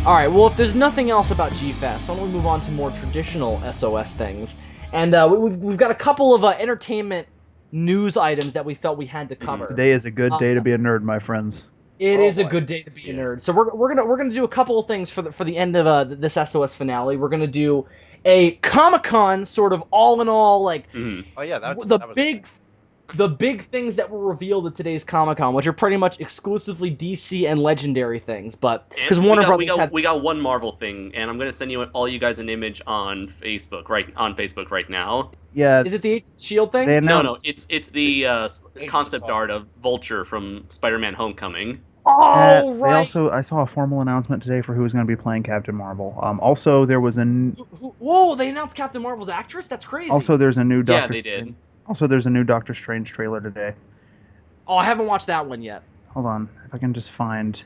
All right. Well, if there's nothing else about G-Fest, why don't we move on to more traditional SOS things? And we've got a couple of entertainment news items that we felt we had to cover. Today is a good Uh, day to be a nerd, my friends. it Oh is a boy. good day to be a nerd. So Yes. we're gonna do a couple of things for the end of this SOS finale. We're gonna do a Comic Con sort of all in all like Mhm. Oh yeah, the that was a big thing. the big things that were revealed at today's Comic Con, which are pretty much exclusively DC and Legendary things, but And because we Warner got we Brothers got had. we got one Marvel thing, and I'm gonna send you all you guys an image on Facebook right now. Yeah, Is it the Agents of Shield they thing? No, announced it's the Agents of concept art Sorcery. of Vulture from Spider-Man: Homecoming. Oh they right. also I saw a formal announcement today for who's going to be playing Captain Marvel. Also there was Whoa! They announced Captain Marvel's actress. That's crazy. there's a new Yeah, Doctor they Strange. did. Also there's a new Doctor Strange trailer today. Oh, I haven't watched that one yet. Hold on, if I can just find.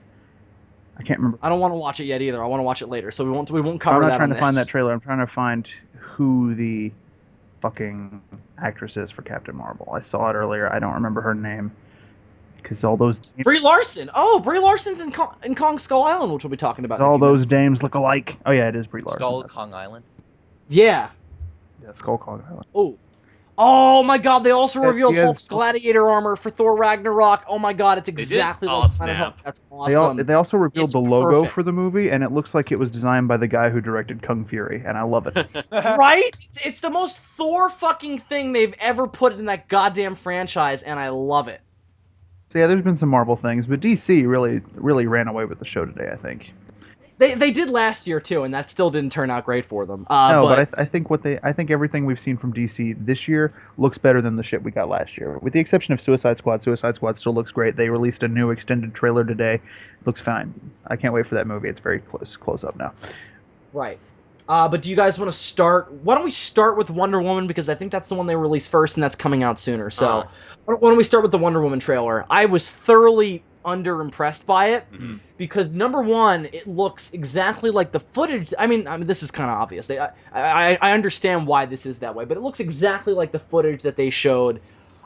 I can't remember. I don't want to watch it yet either. I want to watch it later, so we won't I'm cover not that trying on to find that this. trailer. I'm trying to find who the fucking actress is for Captain Marvel. I saw it earlier. I don't remember her name because Brie Larson. Oh, Brie Larson's in Kong Skull Island, which we'll be talking about in a all few those minutes. dames look alike. Oh yeah, it is Brie Larson. Skull Kong Island. Yeah. Yeah, Skull Kong Island. Oh. Oh my God! They also revealed Yeah, Hulk's gladiator armor for Thor Ragnarok. Oh my God! It's They did. exactly like Oh Planet Hulk. snap! That's awesome. they also revealed It's the logo for perfect. the movie, and it looks like it was designed by the guy who directed Kung Fury, and I love it. Right? It's the most Thor fucking thing they've ever put in that goddamn franchise, and I love it. So yeah, there's been some Marvel things, but DC really ran away with the show today. I think. They did last year too, and that still didn't turn out great for them. No, but But I think I think everything we've seen from DC this year looks better than the shit we got last year, with the exception of Suicide Squad. Suicide Squad still looks great. They released a new extended trailer today. Looks fine. I can't wait for that movie. It's very close up now. right. But do you guys want to start? Why don't we start with Wonder Woman because I think that's the one they released first, and that's coming out sooner. uh, So why don't we start with the Wonder Woman trailer? I was thoroughly underimpressed by it Mhm. because number one, it looks exactly like the footage. I mean, this is kind of obvious. I understand why this is that way, but it looks exactly like the footage that they showed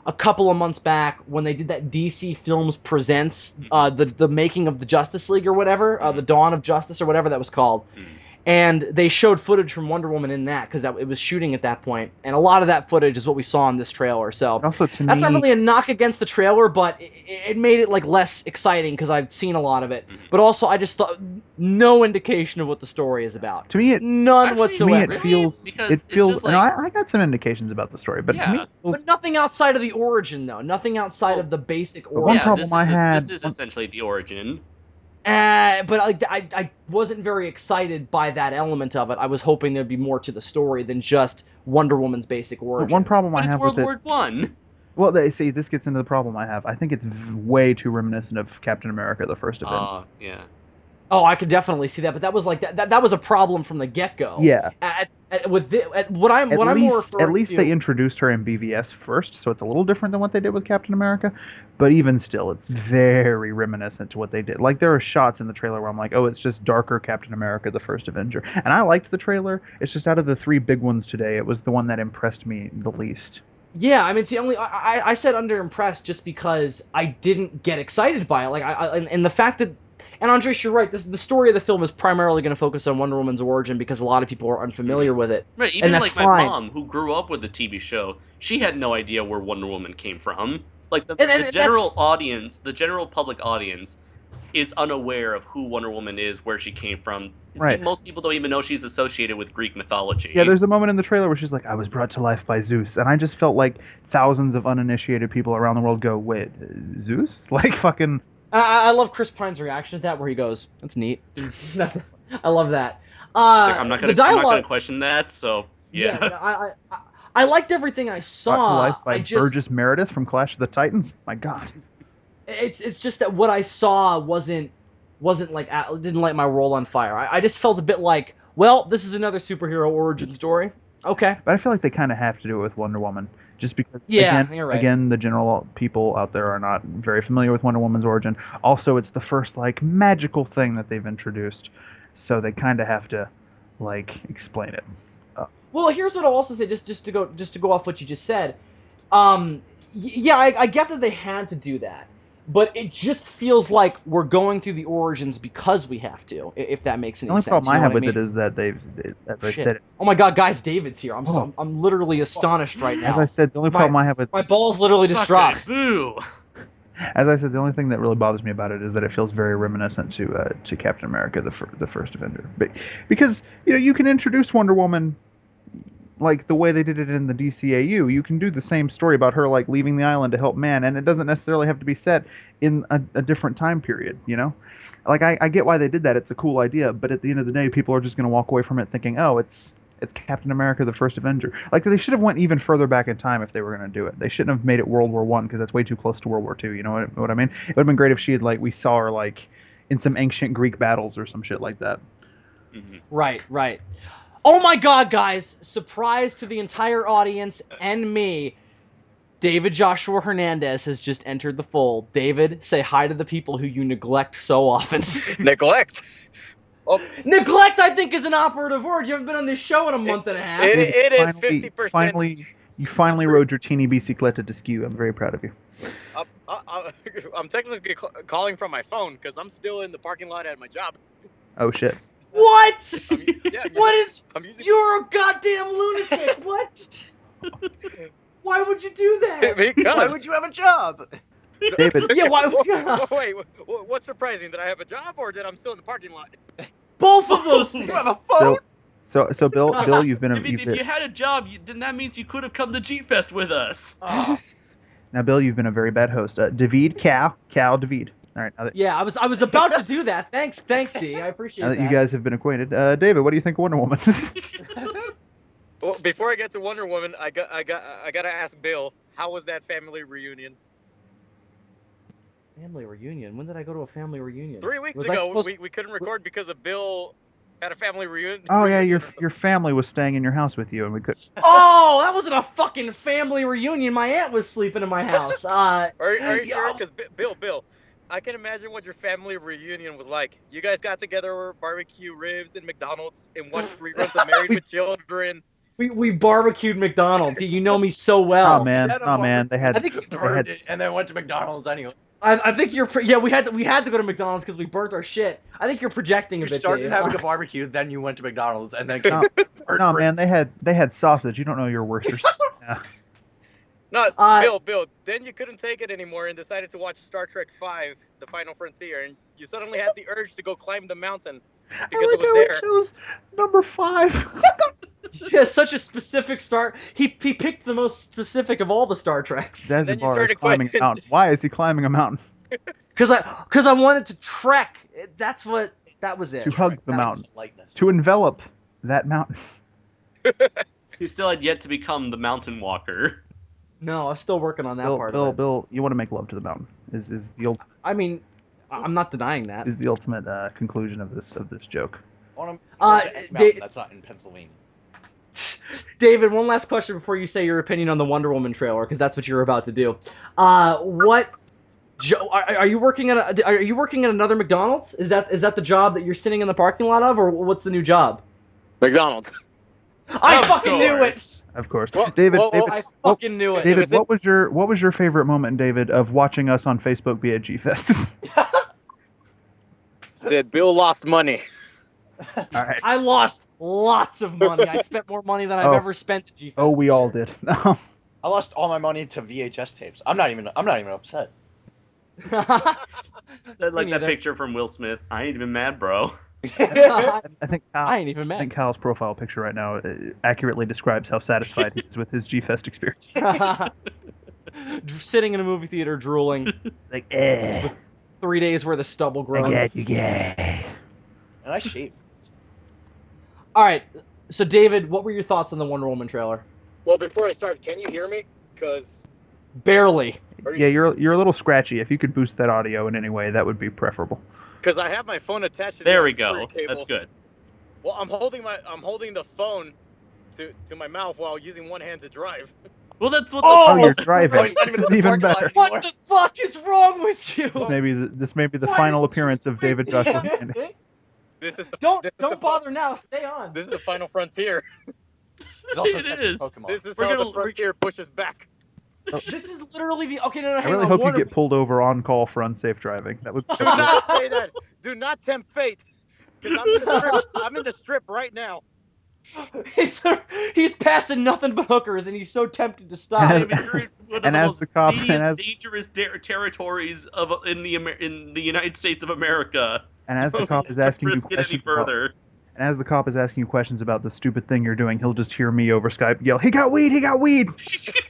a couple of months back when they did that DC Films Presents, the making of the Justice League or whatever, the Dawn of Justice or whatever that was called. Mhm. And they showed footage from Wonder Woman in that because it was shooting at that point, and a lot of that footage is what we saw in this trailer. So Also, to that's not me, really a knock against the trailer, but it made it like less exciting because I've seen a lot of it. Mhm. But also, I just thought no indication of what the story is about, to me, it none Actually, to me whatsoever. it really, feels because it it's feels. just No, like I got some indications about the story, but to me, yeah. it feels. But nothing outside of the origin, though. Nothing outside of Well, the basic But one yeah. origin. problem I This had. is essentially the origin. But I wasn't very excited by that element of it. I was hoping there'd be more to the story than just Wonder Woman's basic But one origin. problem I But it's have with World it. War One. Well, they see this gets into the problem I have. I think it's way too reminiscent of Captain America: The First Avenger. Yeah. Oh, I could definitely see that, but that was like that was a problem from the get go. Yeah, What I'm more at referring least they to. introduced her in BVS first, so it's a little different than what they did with Captain America. But even still, it's very reminiscent to what they did. Like there are shots in the trailer where I'm like, oh, it's just darker Captain America: The First Avenger, and I liked the trailer. It's just out of the three big ones today, it was the one that impressed me the least. Yeah, I mean, it's the only I said underimpressed just because I didn't get excited by it. Like and the fact that and Andres, you're right. The story of the film is primarily going to focus on Wonder Woman's origin because a lot of people are unfamiliar with it, Right, and even that's like my fine. mom, who grew up with the TV show, she had no idea where Wonder Woman came from. Like the And general that's audience, the general public audience, is unaware of who Wonder Woman is, where she came from. Right. Most people don't even know she's associated with Greek Yeah, mythology. there's a moment in the trailer where she's like, "I was brought to life by Zeus," and I just felt like thousands of uninitiated people around the world go, "Wait, Zeus?" Like fucking. I love Chris Pine's reaction to that where he goes, "That's neat." I love that. It's like The I'm not gonna dialogue, question that. So yeah, yeah. no, I liked everything I Brought to life saw. by Burgess Meredith from Clash of the Titans. My God. It's just that what I saw wasn't like didn't light my roll on fire. I just felt a bit like, well, this is another superhero origin story. Okay, But I feel like they kind of have to do it with Wonder Woman, just because yeah, you're right. again, the general people out there are not very familiar with Wonder Woman's origin. Also, it's the first like magical thing that they've introduced, so they kind of have to like explain it. Uh, Well, here's what I'll also say, just to go off what you just said. Um, yeah, I get that they had to do that, but it just feels like we're going through the origins because we have to, if that makes The any only sense. problem You I know have what I with it mean? is that as I Shit. said, Oh my god, guys, David's here. oh, I'm literally astonished right as I now. said, the only My problem I have with my balls literally just Suck dropped. it. Boo. As I said, the only thing that really bothers me about it is that it feels very reminiscent to Captain America, the first Avenger. Because you can introduce Wonder Woman like the way they did it in the DCAU. You can do the same story about her like leaving the island to help man, and it doesn't necessarily have to be set in a different time period. Like I get why they did that. It's a cool idea, but at the end of the day, people are just going to walk away from it thinking, oh, it's Captain America, the first Avenger. Like they should have went even further back in time if they were going to do it. They shouldn't have made it World War One because that's way too close to World War Two. You know what I mean? It would have been great if she had we saw her in some ancient Greek battles or some shit like that. Mhm. Right, right. Oh my god, guys! Surprise to the entire audience and me. David Joshua Hernandez has just entered the fold. David, say hi to the people who you neglect so often. Neglect. Oh, Neglect, I think, is an operative word. You haven't been on this show in a month and a half. David, it is finally, 50%. you finally true. rode your teeny bicicleta to skew. I'm very proud of you. I'm technically calling from my phone because I'm still in the parking lot at my job. Oh shit. What? Yeah, What is? I'm using You're a goddamn lunatic. What? Why would you do that? because Why would you have a job? David, Yeah, why? Wait, what's surprising? That I have a job or that I'm still in the parking lot? Both of those things. You have a phone? so Bill, you've been If you had a job, then that means you could have come to G Fest with us. Oh, now Bill, you've been a very bad host. David, Cal, David. All right, Yeah, I was about to do that. Thanks, D. I appreciate now that that. you guys have been acquainted, David, what do you think of Wonder Woman? Well, before I get to Wonder Woman, I gotta ask Bill, how was that family reunion? Family reunion. When did I go to a family reunion? 3 weeks Was I ago, supposed? we couldn't record because of Bill had a family reunion. Oh yeah, reunion or something. your family was staying in your house with you, and we could. Oh, that wasn't a fucking family reunion. My aunt was sleeping in my house. Are you sure? Yeah, Because Bill, I can imagine what your family reunion was like. You guys got together, barbecue ribs and McDonald's, and watched reruns of Married we, with Children. we barbecued McDonald's. You know me so Oh well. man, had a oh man, barbecue, I think burned it, and then went to McDonald's anyway. I think you're. Yeah, we had to go to McDonald's because we burnt our shit. I think you're projecting a You bit, started Dave. having a barbecue, then you went to McDonald's, and then no, burnt no man, ribs. they had sausage. You don't know your Worcester. Yeah. Not Uh, Bill. Then you couldn't take it anymore and decided to watch Star Trek V: The Final Frontier, and you suddenly had the urge to go climb the mountain because I it like was how he there. chose number 5. yeah, such a specific star. He picked the most specific of all the Star Treks. And then you Zazubaar is started climbing a questioning. mountain. Why is he climbing a mountain? Because I wanted to trek. That was To it. hug the That's mountain. lightness. To envelop that mountain. He still had yet to become the mountain walker. No, I'm still working on that part of it. Bill, you want to make love to the mountain? Is I mean, I'm not denying that. the ultimate conclusion of this joke? On Uh, a mountain Da- that's not in Pennsylvania. David, one last question before you say your opinion on the Wonder Woman trailer, because that's what you're about to do. What? Are you working at another McDonald's? Is that the job that you're sitting in the parking lot of, or what's the new job? McDonald's. I Of fucking knew it. course. Of course, Well, David. well, David, I what, fucking knew it. David, David, was what was your favorite moment, David, of watching us on Facebook be at G Fest? that Bill lost money. All right. I lost lots of money. I spent more money than I've Oh. ever spent at G Fest. Oh, we all did. I lost all my money to VHS tapes. I'm not even upset. Like that neither. picture from Will Smith. I ain't even mad, bro. I think Kyle, I ain't even I mad. think Kyle's profile picture right now accurately describes how satisfied he is with his G Fest experience. Sitting in a movie theater drooling. It's like, eh, 3 days worth of stubble growth. yeah. And I shaved. All right. So, David, what were your thoughts on the Wonder Woman trailer? Well, before I start, can you hear me? Because Barely. Yeah, you're a little scratchy. If you could boost that audio in any way, that would be preferable. I have my phone attached to the There we auxiliary go. cable. That's good. Well, I'm holding the phone to my mouth while using one hand to drive. Well, that's what. Oh, Oh! you're driving. Oh, he's not even This in is the even parking lot better. What anymore. the fuck is wrong with you? This may be the Why final didn't you appearance of switch? David Joshua. This is Don't bother now. Stay on. This is the final frontier. He's also It catching is. Pokemon. This is We're how gonna- the frontier pushes back. This is literally the okay. No, I hang really on. hope you Warner get pulled over on call for unsafe driving. That would. Do not say that. Do not tempt fate. Because I'm in the strip. I'm in the strip right now. he's, he's passing nothing but hookers, and he's so tempted to stop. And David, you're in one of and the as most the cop- seediest, and as- dangerous territories in the United States of America. And as the Don't cop is asking you risk it any questions about, further. and as the cop is asking you questions about the stupid thing you're doing, he'll just hear me over Skype yell, "He got weed! He got weed!"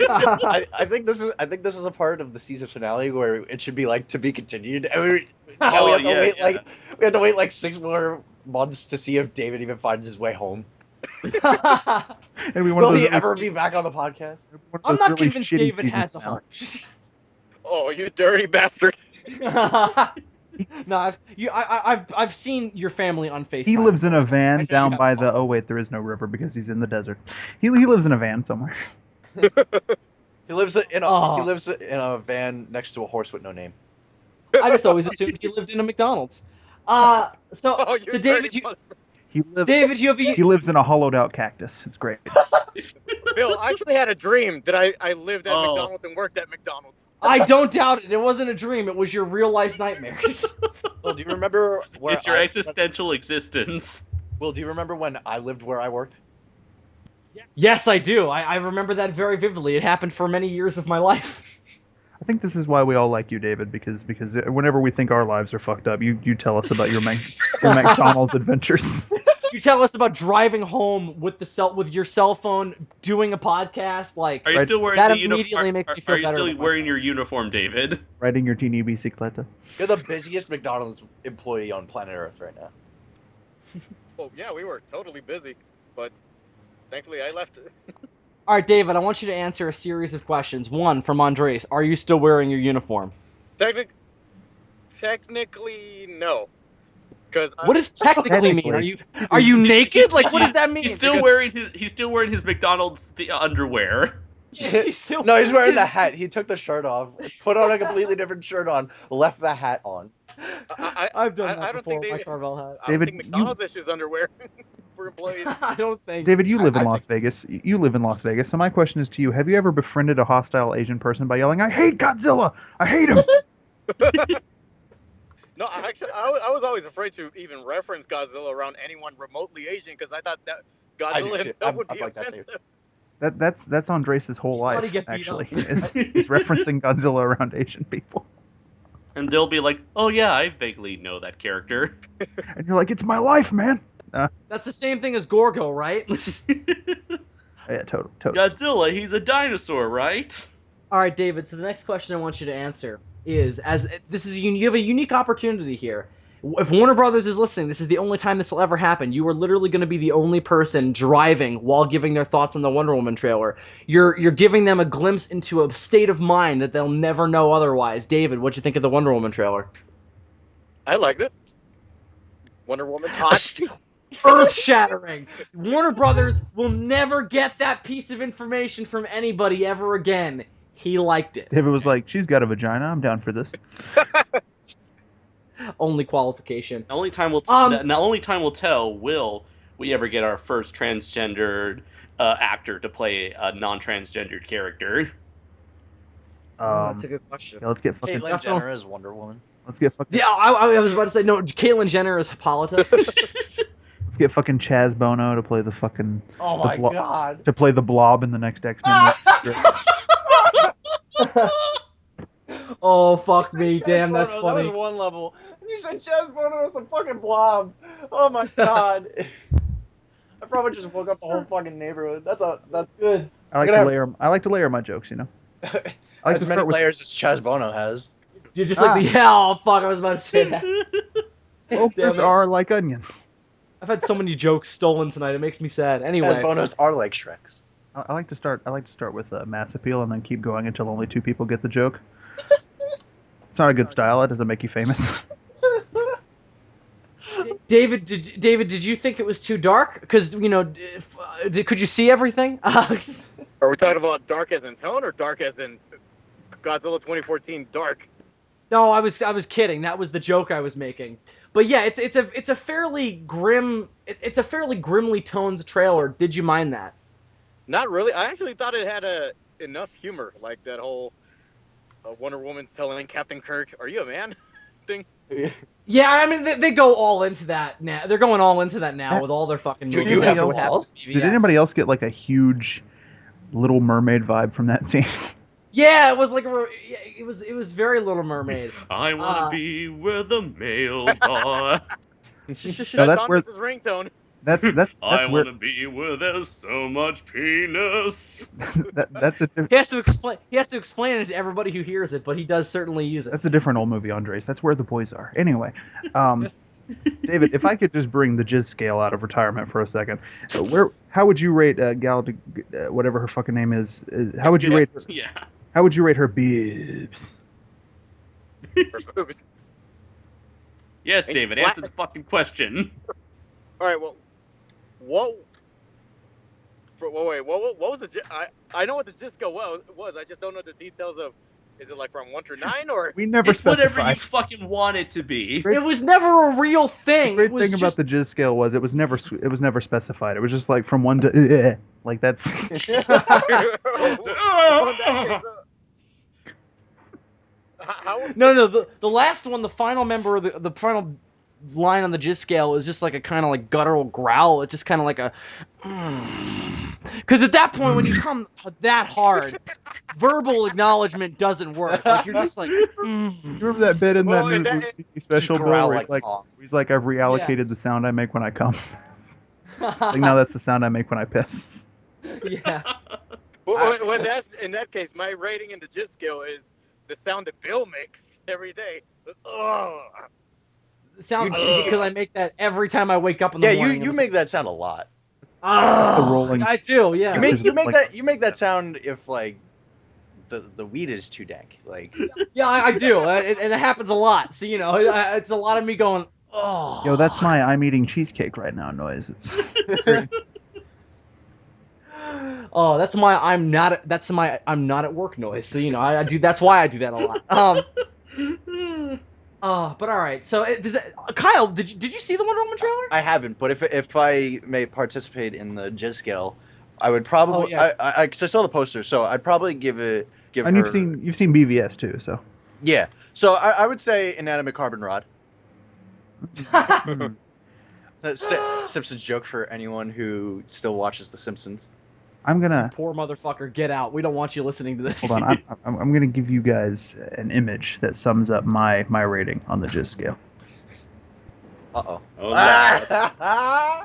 I think this is a part of the season finale where it should be like to be continued. And we Oh, have to yeah, wait yeah. we have to wait like 6 more months to see if David even finds his way home. And we Will he ever be back on the podcast? I'm not convinced David has a heart. Oh, you dirty bastard. No, I've seen your family on FaceTime. He lives in a before, so I know van you down have by a the. heart. Oh wait, there is no river because he's in the desert. He lives in a van somewhere. He lives in a Oh. he lives in a van next to a horse with no name. I just always assumed he lived in a McDonald's. Oh, you So dirty David, mother- David, you have He lives in a hollowed out cactus. It's great. Bill, I actually had a dream that I lived at Oh. McDonald's and worked at McDonald's. I don't doubt it. It wasn't a dream. It was your real life nightmare. Well, do you remember where It's your existential existence. Will, do you remember when I lived where I worked? Yes, I do. I remember that very vividly. It happened for many years of my life. I think this is why we all like you, David, because whenever we think our lives are fucked up, you tell us about your McDonald's adventures. You tell us about driving home with your cell phone, doing a podcast. Like, Are you Right. still wearing That the immediately makes me feel Are you better still about wearing myself. your uniform, David? Riding your teeny bicicleta. You're the busiest McDonald's employee on planet Earth right now. Oh yeah, we were totally busy, but thankfully I left. all right, David, I want you to answer a series of questions. One from Andres: are you still wearing your uniform? Technically, no. Because What does technically mean? Technically. Are you naked? Like, what does that mean? He's still wearing his McDonald's underwear. He's still No, he's wearing the hat. He took the shirt off, put on a completely different shirt on, left the hat on. I've done that I don't before. think My they- Carvel hat. I don't David, think McDonald's issues underwear for employees. I don't think. David, you live in I Las Vegas. You live in Las Vegas. So my question is to you: have you ever befriended a hostile Asian person by yelling, "I hate Godzilla! I hate him"? No, I was always afraid to even reference Godzilla around anyone remotely Asian because I thought that I do Godzilla too. himself would I'm be like that too. offensive. That's Andres' whole Thought life, he'd get beat actually. up. Is referencing Godzilla around Asian people. And they'll be like, "Oh yeah, I vaguely know that character." And you're like, "It's my life, man." That's the same thing as Gorgo, right? Yeah, totally. Godzilla, he's a dinosaur, right? All right, David. So the next question I want you to answer is: as this is you have a unique opportunity here. If Warner Brothers is listening, this is the only time this will ever happen. You are literally going to be the only person driving while giving their thoughts on the Wonder Woman trailer. You're giving them a glimpse into a state of mind that they'll never know otherwise. David, what'd you think of the Wonder Woman trailer? I liked it. Wonder Woman's hot. Earth-shattering. Warner Brothers will never get that piece of information from anybody ever again. He liked it. David was like, "She's got a vagina. I'm down for this." Only qualification. The only time will tell will we ever get our first transgendered actor to play a non-transgendered character. That's a good question. Yeah, let's get fucking. Caitlyn Jenner is Wonder Woman. Let's get fucking. Yeah, I was about to say no. Caitlyn Jenner is Hippolyta. Let's get fucking Chaz Bono to play the fucking. Oh the my god. To play the Blob in the next X-Men. Oh fuck me, damn, that's That funny. was one level. You said Chaz Bono was the fucking Blob. Oh my god. I probably just woke up the whole fucking neighborhood. That's Good. I like to layer my jokes, you know. I like as to many start with. layers as Chaz Bono has. You're just like the oh fuck, I was about to say that. Openers are like onions. I've had so many jokes stolen tonight. It makes me sad. Chaz Anyway, Bonos are like Shreks. I like to start with mass appeal and then keep going until only 2 people get the joke. It's not a good style. It doesn't make you famous. David, did you think it was too dark? Because could you see everything? Are we talking about dark as in tone or dark as in Godzilla 2014 dark? No, I was kidding. That was the joke I was making. But yeah, it's a fairly grim. It's a fairly grimly toned trailer. Did you mind that? Not really. I actually thought it had enough humor, like that whole Wonder Woman telling Captain Kirk, "Are you a man?" thing. Yeah, I mean they go all into that now. They're going all into that now with all their fucking Dude, movies. you have That's what happened walls? with Did BVS. anybody else get like a huge Little Mermaid vibe from that scene? Yeah, it was like it was very Little Mermaid. I want to be where the males are. No, That's that's where Andres' ringtone. I that's where want to be where there's so much penis. that's a He has to explain. He has to explain it to everybody who hears it, but he does certainly use it. that's a different old movie, Andres. That's where the boys are. Anyway, David, if I could just bring the jizz scale out of retirement for a second, how would you rate whatever her fucking name is? How would you rate her? Yeah. How would you rate her boobs? Or boobs. Yes, Ain't she David, black? answer the fucking question. All right, well, what? Wait, what was the? I know what the disco was. I just don't know the details of. Is it like from 1 through 9 or? We never It's whatever you specified. fucking want it to be. Great- It was never a real thing. The It great was thing just about the jizz scale was it was never specified. It was just like from 1 to like that's. So in that case, how? no. The last one, the final member of the final line on the jizz scale is just like a kind of like guttural growl. It's just kind of like a. Because at that point, when you come that hard, verbal acknowledgement doesn't work. Like you're just like. You remember that bit in Well, that new and that- Louis CK special, bro? growl Where like Tom. he's like, I've reallocated the sound I make when I come. Like now that's the sound I make when I piss. Yeah. When that's in that case, my rating in the jizz scale is the sound that Bill makes every day. Ugh. Sound You- because I make that every time I wake up in the Yeah, morning. you make that sound a lot. The rolling. I do, yeah. You make that sound if like the weed is too dank. Like Yeah, I do, and it happens a lot. So you know, it's a lot of me going, oh. Yo, that's my I'm eating cheesecake right now noise. It's Oh, that's my I'm not at work noise. So you know, I do. That's why I do that a lot. But all right. So Kyle, did you see the Wonder Woman trailer? I haven't, but if I may participate in the jizz scale, I would probably Oh, yeah. I 'cause I saw the poster, so I'd probably give and her you've seen BVS too, so. yeah. So I would say inanimate carbon rod. That's Simpsons joke for anyone who still watches The Simpsons. I'm gonna Poor motherfucker, get out. We don't want you listening to this. hold on. I'm gonna give you guys an image that sums up my rating on the jizz scale. Uh-oh. Oh, no.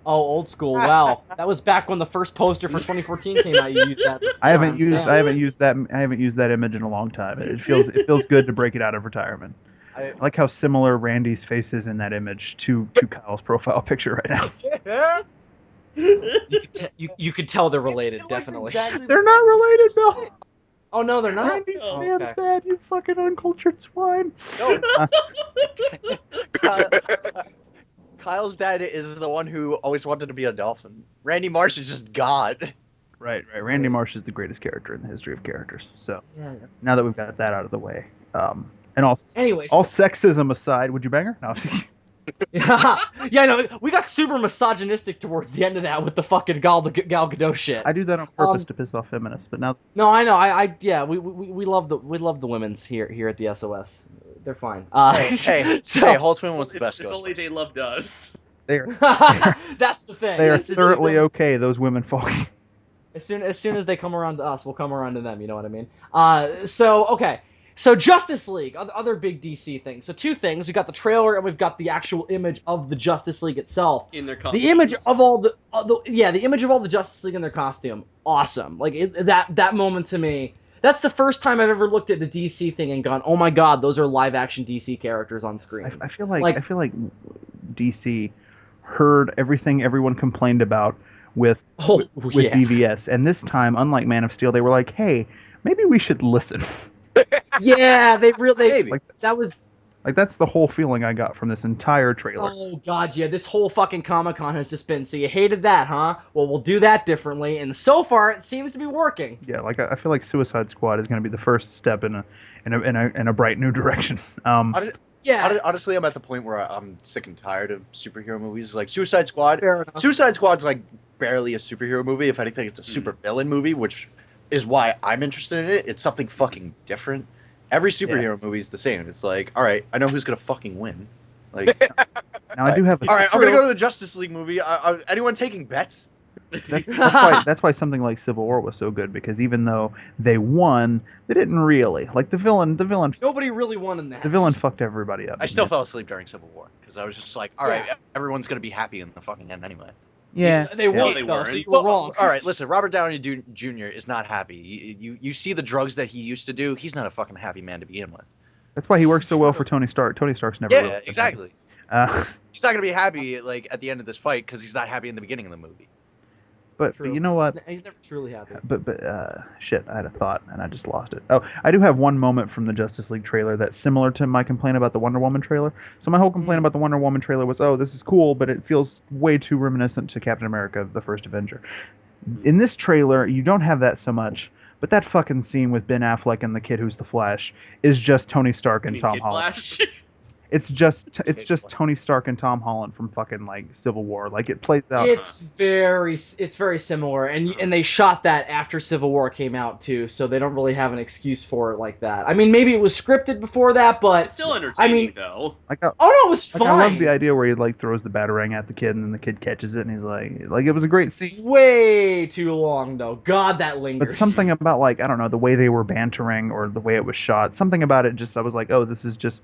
Oh, old school. Wow, that was back when the first poster for 2014 came out. You used that. I haven't used Damn. I haven't used that image in a long time. It feels good to break it out of retirement. I like how similar Randy's face is in that image to Kyle's profile picture right now. You could tell they're related, definitely. They're not related, Bill. Oh no, they're not. Randy Oh, stands okay. bad, you fucking uncultured swine. No. Kyle's dad is the one who always wanted to be a dolphin. Randy Marsh is just God. Right. Randy Marsh is the greatest character in the history of characters. So Yeah. now that we've got that out of the way, and all Anyways, sexism aside, would you bang her? No. yeah, no, we got super misogynistic towards the end of that with the fucking Gal Gadot shit. I do that on purpose to piss off feminists, but now No, I know. Yeah, we love the women's here at the SOS. They're fine. Hey, so Holtzman was the best If only Ghostbusters. they loved us. they're that's the thing. they are It's thoroughly okay. Those women folk. As soon as they come around to us, we'll come around to them. You know what I mean? Okay. So Justice League, other big DC things. So two things: we got the trailer and we've got the actual image of the Justice League itself. In their costumes. The image of all the image of all the Justice League in their costume, awesome. Like that moment to me, that's the first time I've ever looked at the DC thing and gone, oh my god, those are live action DC characters on screen. I feel like DC heard everything everyone complained about with BVS, and this time, unlike Man of Steel, they were like, hey, maybe we should listen. Yeah, Maybe. that was. Like that's the whole feeling I got from this entire trailer. Oh god, yeah, this whole fucking Comic-Con has just been, so you hated that, huh? Well, we'll do that differently, and so far it seems to be working. Yeah, like I feel like Suicide Squad is going to be the first step in a bright new direction. Yeah, Honestly, I'm at the point where I'm sick and tired of superhero movies. Like Suicide Squad. fair enough. Suicide Squad's like barely a superhero movie. If anything, it's a super villain movie, which is why I'm interested in it. It's something fucking different. Every superhero movie is the same. It's like, all right, I know who's gonna fucking win. Like, Now I do have. all right, I'm True. gonna go to the Justice League movie. Anyone taking bets? That's why something like Civil War was so good, because even though they won, they didn't really. Like the villain Nobody really won in that. the villain fucked everybody up. I still fell asleep during Civil War because I was just like, all right, Yeah. everyone's gonna be happy in the fucking end anyway. Yeah. They weren't, they though, weren't. so you were wrong. All right, listen, Robert Downey Jr. is not happy. You see the drugs that he used to do. He's not a fucking happy man to begin with. That's why he works so well for Tony Stark. Tony Stark's never. Yeah, really been exactly. happy. He's not gonna be happy like at the end of this fight because he's not happy in the beginning of the movie. But True. you know what? He's never truly happy. But shit, I had a thought and I just lost it. Oh, I do have one moment from the Justice League trailer that's similar to my complaint about the Wonder Woman trailer. So my whole complaint about the Wonder Woman trailer was, oh, this is cool, but it feels way too reminiscent to Captain America: The First Avenger. In this trailer, you don't have that so much, but that fucking scene with Ben Affleck and the kid who's the Flash is just Tony Stark and Tom Kid Holland. Flash? It's just Tony Stark and Tom Holland from fucking like Civil War. Like it plays out. It's very similar, and they shot that after Civil War came out too, so they don't really have an excuse for it like that. I mean, maybe it was scripted before that, but It's still entertaining, though. Like oh no, it was fine. I love the idea where he like throws the batarang at the kid and then the kid catches it and he's like it was a great scene. Way too long though. God, that lingers. But something about like I don't know the way they were bantering or the way it was shot. Something about it just I was like, oh, this is just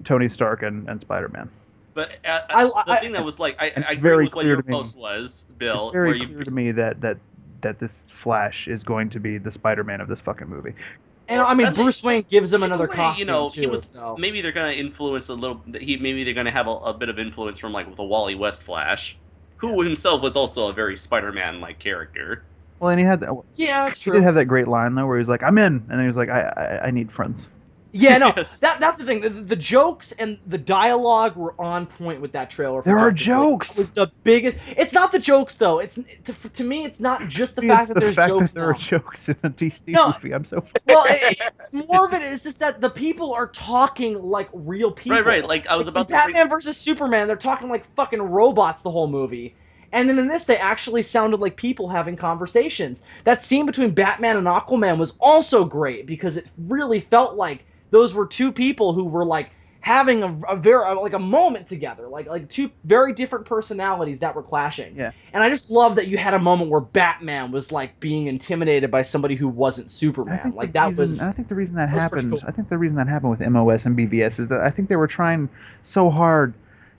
Tony Stark and Spider-Man. But the thing that was like, I agree with what your post was, Bill. It's very clear to me that this Flash is going to be the Spider-Man of this fucking movie. And I mean, Bruce Wayne gives him another costume too. Maybe they're gonna influence a little. Maybe they're gonna have a bit of influence from like the Wally West Flash, who himself was also a very Spider-Man like character. Well, and he had yeah, that's true. He did have that great line though, where he was like, "I'm in," and then he was like, "I need friends." Yeah, no, Yes. that's the thing. The jokes and the dialogue were on point with that trailer. There are jokes. It was the biggest. It's not the jokes though. It's to me, it's not just the fact that there's jokes. There are jokes in a DC movie. I'm so. Well, more of it is just that the people are talking like real people. Right. Like I was about to. Batman versus Superman, they're talking like fucking robots the whole movie. And then in this, they actually sounded like people having conversations. That scene between Batman and Aquaman was also great because it really felt like those were two people who were like having a very like a moment together, like two very different personalities that were clashing. Yeah. And I just love that you had a moment where Batman was like being intimidated by somebody who wasn't Superman. Like that was. I think the reason that was happened. pretty cool. I think the reason that happened with MOS and BVS is that I think they were trying so hard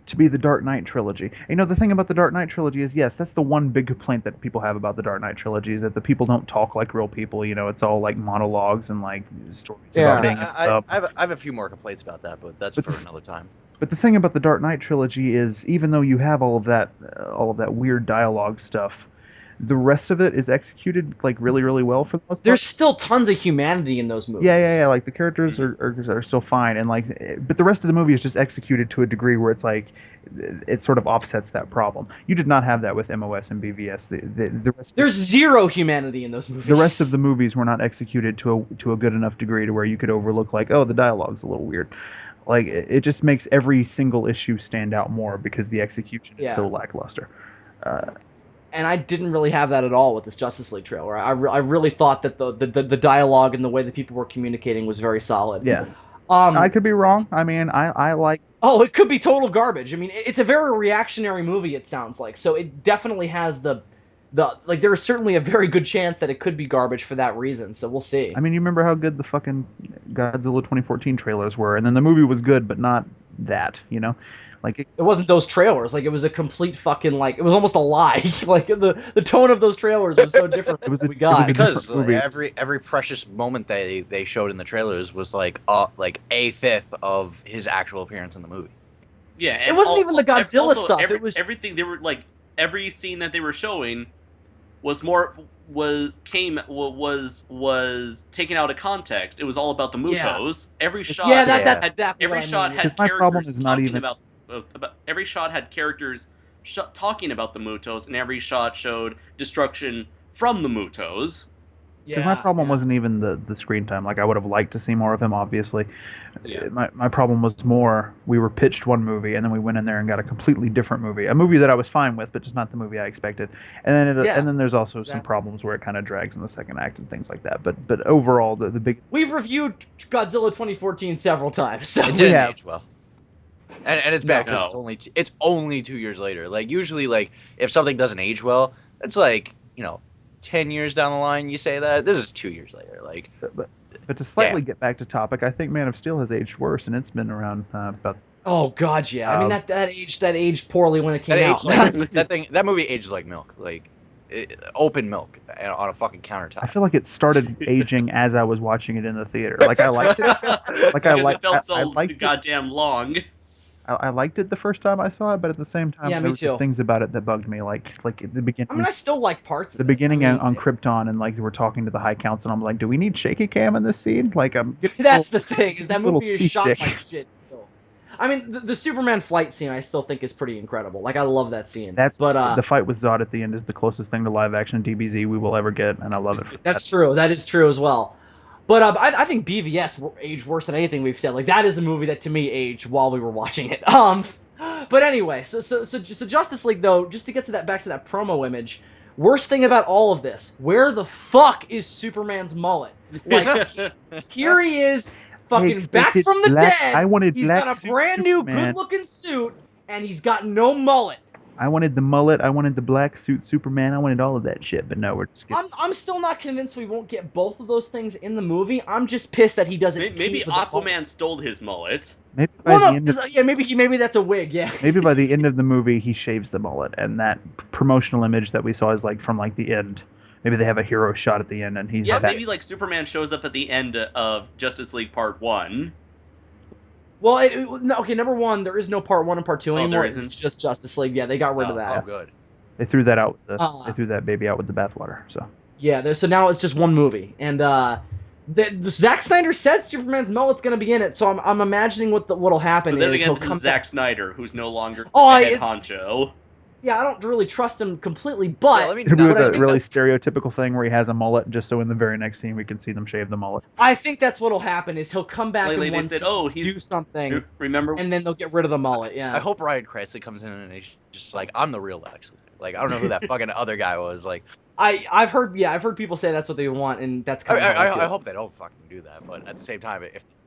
to be the Dark Knight trilogy. You know, the thing about the Dark Knight trilogy is, yes, that's the one big complaint that people have about the Dark Knight trilogy is that the people don't talk like real people. You know, it's all like monologues and like stories about being and stuff. I have a few more complaints about that, but that's for another time. But the thing about the Dark Knight trilogy is, even though you have all of that weird dialogue stuff, the rest of it is executed like really, really well for the most part. There's still tons of humanity in those movies. Yeah. Like the characters are still fine, and like, but the rest of the movie is just executed to a degree where it's like, it sort of offsets that problem. You did not have that with MOS and BVS. The rest. There's zero humanity in those movies. The rest of the movies were not executed to a good enough degree to where you could overlook like, oh, the dialogue's a little weird. Like it just makes every single issue stand out more because the execution is so lackluster. And I didn't really have that at all with this Justice League trailer. I really thought that the dialogue and the way that people were communicating was very solid. Yeah. I could be wrong. I mean, I like. Oh, it could be total garbage. I mean, it's a very reactionary movie. It sounds like so. It definitely has the like. There is certainly a very good chance that it could be garbage for that reason. So we'll see. I mean, you remember how good the fucking Godzilla 2014 trailers were, and then the movie was good, but not that. You know. Like it wasn't those trailers. Like it was a complete fucking like it was almost a lie. Like the tone of those trailers was so different than what we got. Because every precious moment they showed in the trailers was like a fifth of his actual appearance in the movie. Yeah, and it wasn't even the Godzilla stuff. It was everything. They were like every scene that they were showing was taken out of context. It was all about the Mutos. Yeah. Every shot. Yeah, that's exactly. Every shot had characters talking about. Every shot had characters talking about the Mutos, and every shot showed destruction from the Mutos. Because my problem yeah. wasn't even the screen time. Like, I would have liked to see more of him, obviously. Yeah. My problem was more, we were pitched one movie, and then we went in there and got a completely different movie. A movie that I was fine with, but just not the movie I expected. And then there's also some Exactly. problems where it kind of drags in the second act and things like that. But overall, the big... We've reviewed Godzilla 2014 several times, so It We didn't have. age well. And it's bad because No. it's only 2 years later. Like usually, like if something doesn't age well, it's like 10 years down the line. You say that this is 2 years later. Like But to slightly Damn. get back to topic, I think Man of Steel has aged worse, and it's been around about... oh god, yeah. I mean that aged poorly when it came that out. aged like that movie aged like milk, like open milk on a fucking countertop. I feel like it started aging as I was watching it in the theater. Like, I liked it. Like, I Because like it felt I so liked it. goddamn long. I liked it the first time I saw it, but at the same time, Yeah, there me were just too. things about it that bugged me. Like at the beginning, I mean, I still like parts of the it. beginning I mean, on Krypton, and like we're talking to the High Council. And I'm like, do we need shaky cam in this scene? Like, I'm getting that's the thing, is that a little movie is shot seasick. like shit still. I mean, the Superman flight scene I still think is pretty incredible. Like, I love that scene. That's But the fight with Zod at the end is the closest thing to live action DBZ we will ever get, and I love it. For that's that. true. That is true as well. But I think BVS aged worse than anything we've said. Like, that is a movie that to me aged while we were watching it. But anyway, so Justice League, though, just to get to that, back to that promo image. Worst thing about all of this, where the fuck is Superman's mullet? Like, here he is, fucking back expected from the black- dead. I wanted He's black got a suit brand new, Superman. good-looking suit, and he's got no mullet. I wanted the mullet. I wanted the black suit Superman. I wanted all of that shit. But no, we're just getting... I'm still not convinced we won't get both of those things in the movie. I'm just pissed that he doesn't. Maybe keep with the mullet. Aquaman stole his mullet. Maybe by Well, the no, end of 'cause, yeah, maybe that's a wig. Yeah. maybe by the end of the movie he shaves the mullet, and that promotional image that we saw is like from like the end. Maybe they have a hero shot at the end, and he's Yeah, back. maybe like Superman shows up at the end of Justice League Part 1. Well, no, okay. Number one, there is no part one and part two Oh, anymore. there It's isn't? just Justice League. Yeah, they got rid of Oh, that. good. They threw that out. Uh. They threw that baby out with the bathwater. So Yeah, so now it's just one movie, and the Zack Snyder said Superman's mullet's gonna be in it. So I'm imagining what'll happen But then is again, he'll this come is Zack back. Snyder, who's no longer Oh, the head it's- honcho. Yeah, I don't really trust him completely, but let me it'll be what I the think really stereotypical thing where he has a mullet, just so in the very next scene we can see them shave the mullet. I think that's what'll happen is he'll come back Lately in they one said, scene, "Oh, he's do something, remember." and then they'll get rid of the mullet. Yeah. I hope Ryan Cranston comes in and he's just like, I'm the real Lex Luthor. Like, I don't know who that fucking other guy was. Like, I've heard people say that's what they want, and that's kind of how I feel. I hope they don't fucking do that. But at the same time,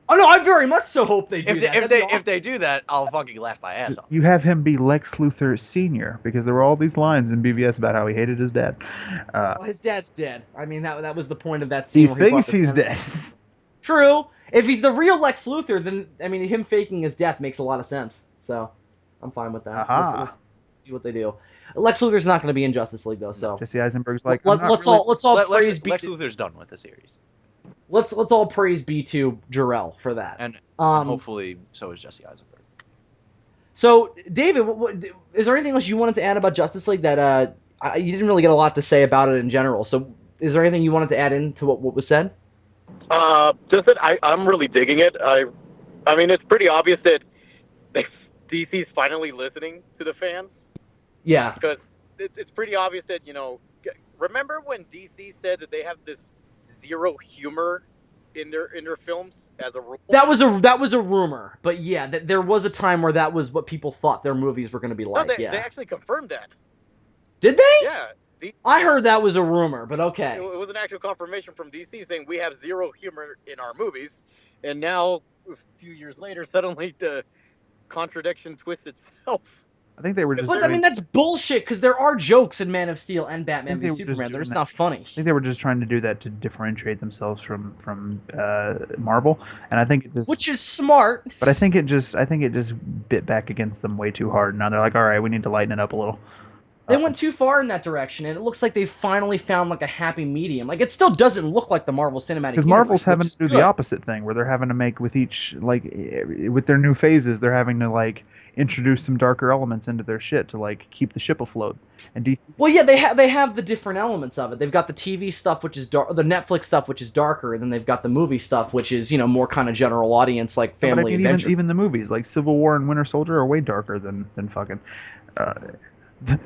Oh no, I very much so hope they do that. if That'd be they awesome. do that, I'll fucking laugh my ass off. You have him be Lex Luthor Senior, because there were all these lines in BVS about how he hated his dad. Well, his dad's dead. I mean, that was the point of that He scene where he brought thinks the he's senator. dead. True. If he's the real Lex Luthor, then I mean, him faking his death makes a lot of sense. So, I'm fine with that. Aha. We'll see what they do. Lex Luthor's not going to be in Justice League though, so Jesse Eisenberg's like, let's all praise Lex B. Luthor's done with the series, Let's all praise B2 Jarrell for that. and Um, hopefully so is Jesse Eisenberg. So, David, is there anything else you wanted to add about Justice League that you didn't really get a lot to say about it in general? So, is there anything you wanted to add into what was said? Just that I'm really digging it. I mean, it's pretty obvious that DC's finally listening to the fans, Yeah. because it's pretty obvious that, remember when DC said that they have this zero humor in their films as a rule? That was a rumor, but yeah, there was a time where that was what people thought their movies were going to be like. No, they yeah. actually confirmed that. Did they? Yeah. I heard that was a rumor, but okay. It was an actual confirmation from DC saying we have zero humor in our movies, and now a few years later, suddenly the contradiction twists itself. I think they were just. But I mean, that's bullshit because there are jokes in Man of Steel and Batman they v were just Superman. They're doing just that. not funny. I think they were just trying to do that to differentiate themselves from Marvel, and I think it just. Which is smart. But I think it just bit back against them way too hard. Now they're like, all right, we need to lighten it up a little. They went too far in that direction, and it looks like they finally found like a happy medium. Like it still doesn't look like the Marvel Cinematic Universe. Because Marvel's having which is to do good. the opposite thing, where they're having to make with each with their new phases, they're having to introduce some darker elements into their shit to keep the ship afloat. And DC. Well, yeah, they have the different elements of it. They've got the TV stuff, which is dark, the Netflix stuff, which is darker, and then they've got the movie stuff, which is more kind of general audience, like family But I mean, adventure. even the movies like Civil War and Winter Soldier are way darker than fucking.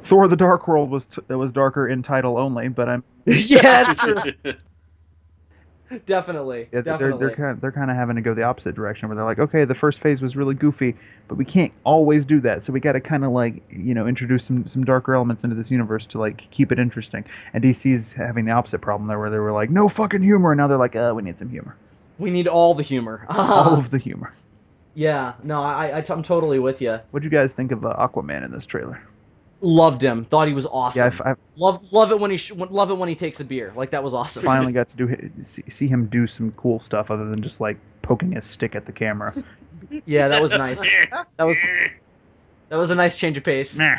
Thor: The Dark World was darker in title only, but I'm. Yeah, that's true. Definitely. Yeah, Definitely. they're kind of having to go the opposite direction where they're like, okay, the first phase was really goofy, but we can't always do that, so we got to kind of like introduce some darker elements into this universe to like keep it interesting. And DC's having the opposite problem there, where they were like, no fucking humor, and now they're like, we need some humor, We need all the humor. all of the humor. Yeah. No, I'm totally with you. What'd you guys think of Aquaman in this trailer? Loved him. Thought he was Yeah, awesome. I Love it when love it when he takes a beer. Like that was awesome. finally got to see him do some cool stuff other than just like poking his stick at the camera. Yeah, that was nice. That was a nice change of pace. Nah.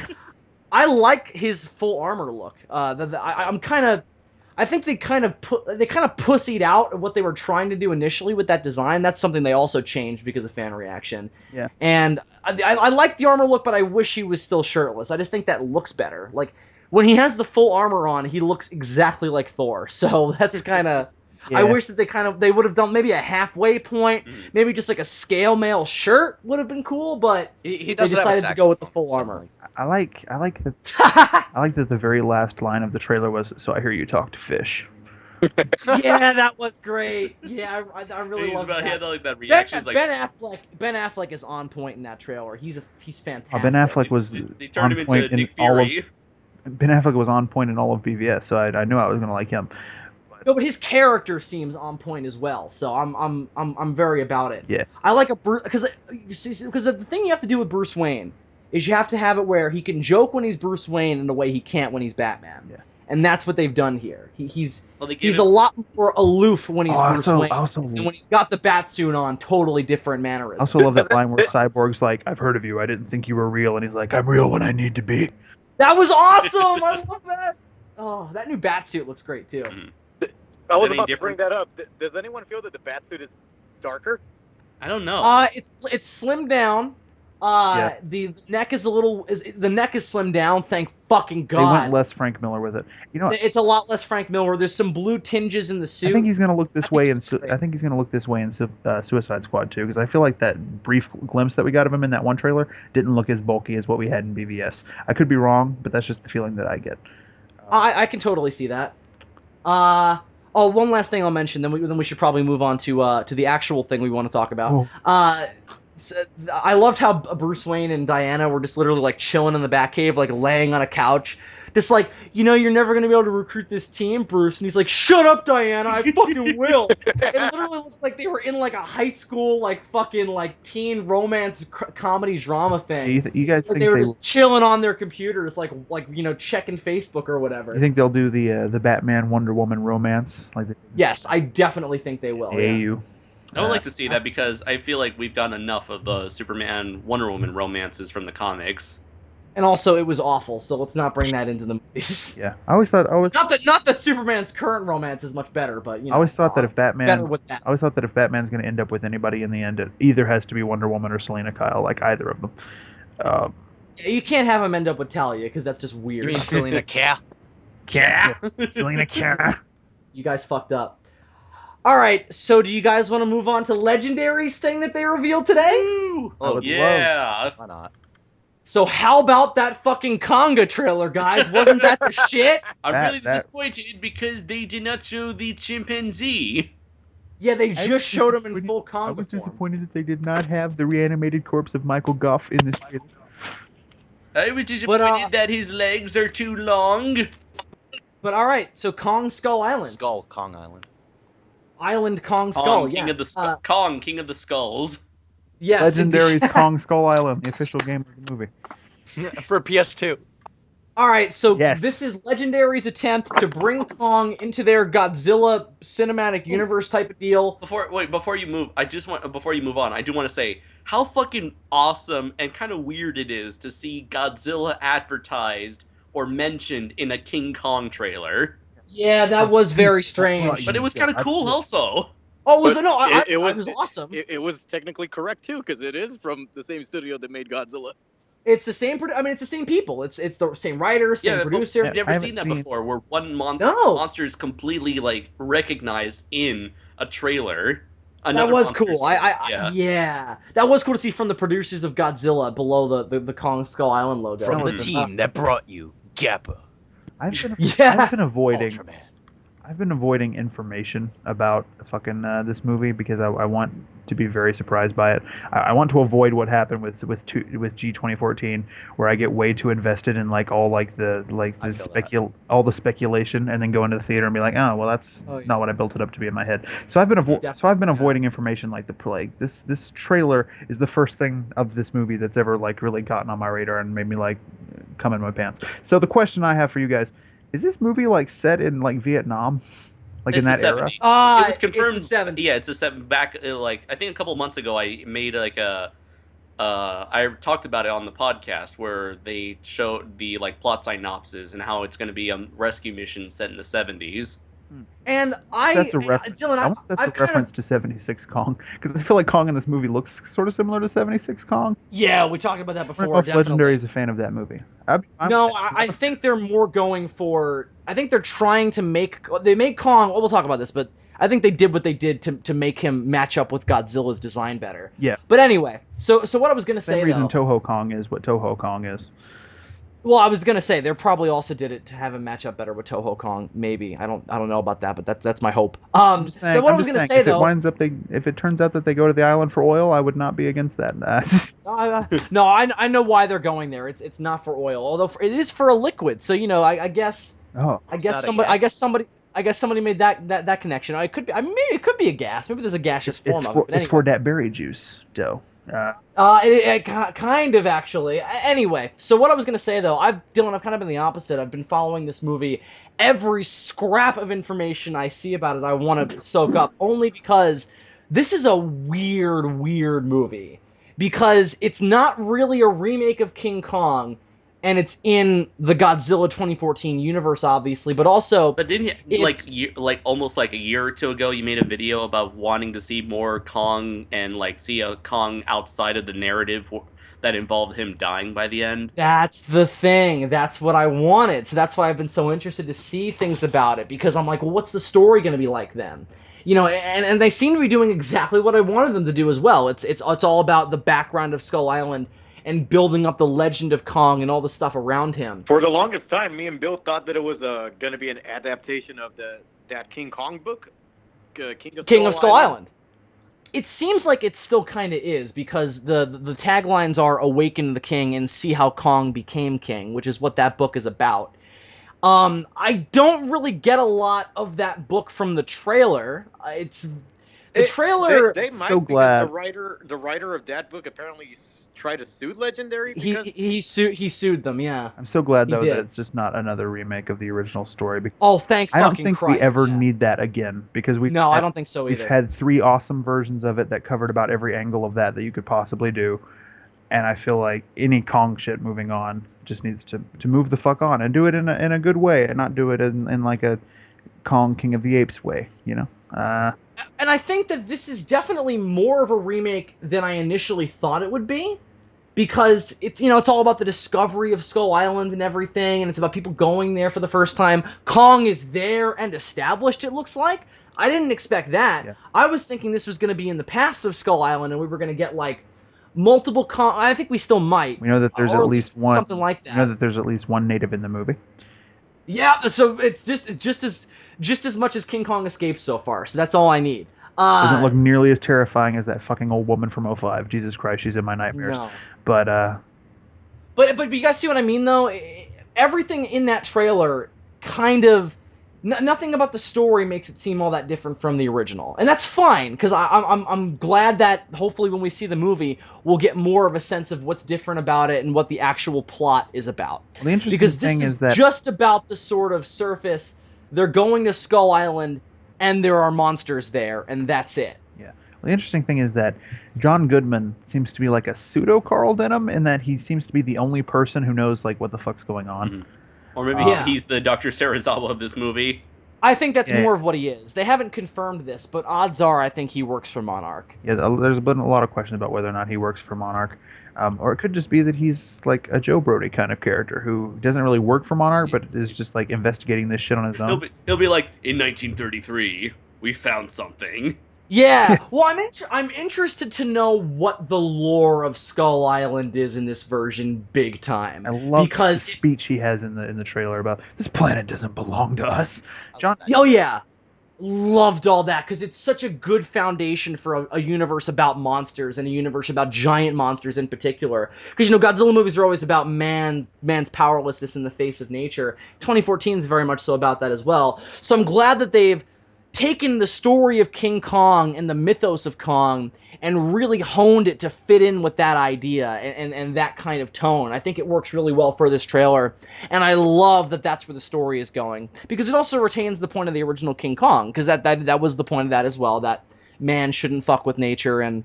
I like his full armor look. I'm kind of, I think they kind of pussied out what they were trying to do initially with that design. That's something they also changed because of fan reaction. Yeah. And I like the armor look, but I wish he was still shirtless. I just think that looks better. Like when he has the full armor on, he looks exactly like Thor. So that's kind of. Yeah. I wish that they would have done maybe a halfway point, maybe just like a scale mail shirt would have been cool, but He they doesn't have a decided to go with the saxophone, full so, armor. I like that the very last line of the trailer was, "So I hear you talk to fish." Yeah, that was great. Yeah, I really love that. He had like that reaction. Like, Ben Affleck is on point in that trailer. He's fantastic. Ben Affleck was they turned him on point into Nick in all of Fury. Ben Affleck was on point in all of BVS, so I knew I was gonna like him. No, but his character seems on point as well. So I'm very about it. Yeah. I like a Bruce because the thing you have to do with Bruce Wayne is you have to have it where he can joke when he's Bruce Wayne in a way he can't when he's Batman. Yeah. And that's what they've done here. He's a lot more aloof when he's Bruce Wayne, also, and when he's got the bat suit on, totally different I mannerisms. also love that line where Cyborg's like, "I've heard of you. I didn't think you were real," and he's like, "I'm real when I need to be." That was awesome. I love that. Oh, that new bat suit looks great too. I was any about to different? bring that up. Does anyone feel that the Batsuit is darker? I don't know. It's slimmed down. Yeah. The neck is the neck is slimmed down. Thank fucking They went God. less Frank Miller with it. You know, It's a lot less Frank Miller. There's some blue tinges in the suit. I think he's gonna look this I think way he in looks great. I think he's gonna look this way in Suicide Squad too, because I feel like that brief glimpse that we got of him in that one trailer didn't look as bulky as what we had in BVS. I could be wrong, but that's just the feeling that I get. I can totally see that. One last thing I'll mention, then we should probably move on to the actual thing we want to talk about. Oh. I loved how Bruce Wayne and Diana were just literally like chilling in the Batcave, like laying on a couch, just like, you're never gonna be able to recruit this team, Bruce. And he's like, "Shut up, Diana, I fucking will." It literally looked like they were in like a high school, like fucking like teen romance comedy drama thing. You guys Like think they were just chilling on their computers, like checking Facebook or whatever. you think they'll do the Batman Wonder Woman romance like? Yes, I definitely think they will. Yeah. AU. I would like to see that because I feel like we've gotten enough of the Superman Wonder Woman romances from the comics. And also, it was awful, so let's not bring that into the movies. Yeah, I always thought Not that Superman's current romance is much better, but I always thought that if Batman better with that. I always thought that if Batman's going to end up with anybody in the end, it either has to be Wonder Woman or Selena Kyle, like either of them. You can't have him end up with Talia because that's just weird. You mean Selena Kyle? Selena Kyle. You guys fucked up. All right, so do you guys want to move on to Legendary's thing that they revealed today? Oh yeah. Why not? So how about that fucking Conga trailer, guys? Wasn't that the shit? I'm That- really that- disappointed because they did not show the chimpanzee. Yeah, they I just was showed him in disappointed- full I Conga was form. disappointed that they did not have the reanimated corpse of Michael Goff in this trailer. I was disappointed that his legs are too long. But all right, so Kong Skull Island. Skull Kong Island. Island Kong Skull, Kong, yes. King of the Kong, King of the Skulls. Yes. Legendary's Kong Skull Island, the official game of the movie. For PS2. All right, so Yes. this is Legendary's attempt to bring Kong into their Godzilla cinematic universe type of deal. Before you move, before you move on, I do want to say how fucking awesome and kind of weird it is to see Godzilla advertised or mentioned in a King Kong trailer. Yeah, that was very strange. But it was kind of cool also. Oh, was But no, it was awesome. It was technically correct too, because it is from the same studio that made Godzilla. It's the same. It's the same people. It's the same writer, same Yeah, producer. I've never I seen that haven't seen- before, where one No. monster is completely like recognized in a trailer. That Another was monster's cool. trailer. Yeah, that was cool to see from the producers of Godzilla below the Kong Skull Island logo. From the team that brought you Gappa. I've been Yeah. avoiding Ultraman. I've been avoiding information about fucking this movie because I want to be very surprised by it. I want to avoid what happened with G 2014, where I get way too invested in like all like the I feel that. all the speculation, and then go into the theater and be like, oh well, that's Oh, yeah. not what I built it up to be in my head. So I've been Definitely, avoiding information like the plague. This trailer is the first thing of this movie that's ever like really gotten on my radar and made me like come in my pants. So the question I have for you guys: is this movie like set in like Vietnam, like in It's the that era? 70s. It was It's the confirmed. 70s. Yeah, it's the seven back. Like I think a couple months ago, I made like a. I talked about it on the podcast where they showed the like plot synopsis and how it's going to be a rescue mission set in the 70s. And That's a reference. Dylan, I wonder if that's a I've kind of, reference to 76 Kong, because I feel like Kong in this movie looks sort of similar to 76 Kong. yeah, we talked about that I don't before, know if Legendary definitely. is a fan of that movie. No, I think they're more going for. I think they're trying to make. They made Kong. Well, we'll talk about this, but I think they did what they did to make him match up with Godzilla's design better. Yeah. But anyway, so what I was gonna Same say reason though. Toho Kong is what Toho Kong is. Well, I was gonna say they probably also did it to have him match up better with Toho Kong. Maybe I don't know about that, but that's my hope. I'm just saying. So what I I'm was just gonna saying. say though. If it turns out that they go to the island for oil, I would not be against that. No, I know why they're going there. It's not for oil, although it is for a liquid. So I guess Oh, I guess not a somebody I gas? guess somebody I guess somebody made that connection. It could be. I mean, maybe it could be a gas. Maybe there's a gaseous form of it. But it's anyway, for that berry juice, dough. kind of actually. Anyway, so what I was gonna say though, Dylan, I've kind of been the opposite. I've been following this movie. Every scrap of information I see about it, I want to soak up, only because this is a weird movie. Because it's not really a remake of King Kong, and it's in the Godzilla 2014 universe, obviously, but also But didn't you, it's like almost like a year or two ago, you made a video about wanting to see more Kong and like see a Kong outside of the narrative that involved him dying by the end? That's the thing. That's what I wanted. So that's why I've been so interested to see things about it, because I'm like, well, what's the story going to be like then? And they seem to be doing exactly what I wanted them to do as well. It's all about the background of Skull Island and building up the legend of Kong and all the stuff around him. For the longest time, me and Bill thought that it was going to be an adaptation of that King Kong book, King of Skull Island. It seems like it still kind of is, because the taglines are "Awaken the King" and "See How Kong Became King," which is what that book is about. I don't really get a lot of that book from the trailer. It's the trailer. They might, So because glad. the writer of that book apparently tried to sue Legendary He because he sued them. Yeah, I'm so glad he though that did. it's just not another remake of the original story. Because Oh, thank I don't fucking think Christ! we ever Yeah. need that again, because No, I don't think so we've either. had 3 awesome versions of it that covered about every angle of that you could possibly do. And I feel like any Kong shit moving on just needs to move the fuck on and do it in a good way, and not do it in like a Kong King of the Apes way, you know? And I think that this is definitely more of a remake than I initially thought it would be, because it's all about the discovery of Skull Island and everything, and it's about people going there for the first time. Kong is there and established, it looks like. I didn't expect that. Yeah. I was thinking this was going to be in the past of Skull Island, and we were going to get like multiple Kong. I think we still might, We know that there's or at at least least one. something like We know that. that there's at least one native in the movie. Yeah, so it's just as much as King Kong escaped so far. So that's all I need. Doesn't look nearly as terrifying as that fucking old woman from '05. Jesus Christ, she's in my nightmares. No. But But you guys see what I mean though? Everything in that trailer kind of nothing about the story makes it seem all that different from the original, and that's fine, because I'm glad that hopefully when we see the movie we'll get more of a sense of what's different about it and what the actual plot is about. well, the interesting Because this thing is that just about the sort of surface. They're going to Skull Island, and there are monsters there, and that's it. yeah. Well, the interesting thing is that John Goodman seems to be like a pseudo Carl Denham, in that he seems to be the only person who knows like what the fuck's going on. Mhm. Or maybe Yeah. he's the Dr. Serizawa of this movie. I think that's Yeah. more of what he is. They haven't confirmed this, but odds are I think he works for Monarch. Yeah, there's been a lot of questions about whether or not he works for Monarch. Or it could just be that he's like a Joe Brody kind of character who doesn't really work for Monarch, but is just like investigating this shit on his own. He'll be like, in 1933, we found something. Yeah. Well, I'm interested to know what the lore of Skull Island is in this version, big time, I love the because speech he has in the trailer about this planet doesn't belong to us. I John, love that. oh yeah, loved all that because it's such a good foundation for a universe about monsters and a universe about giant monsters in particular. Because Godzilla movies are always about man's powerlessness in the face of nature. 2014 is very much so about that as well. So I'm glad that they've taken the story of King Kong and the mythos of Kong and really honed it to fit in with that idea and that kind of tone. I think it works really well for this trailer, and I love that that's where the story is going because it also retains the point of the original King Kong because that was the point of that as well, that man shouldn't fuck with nature and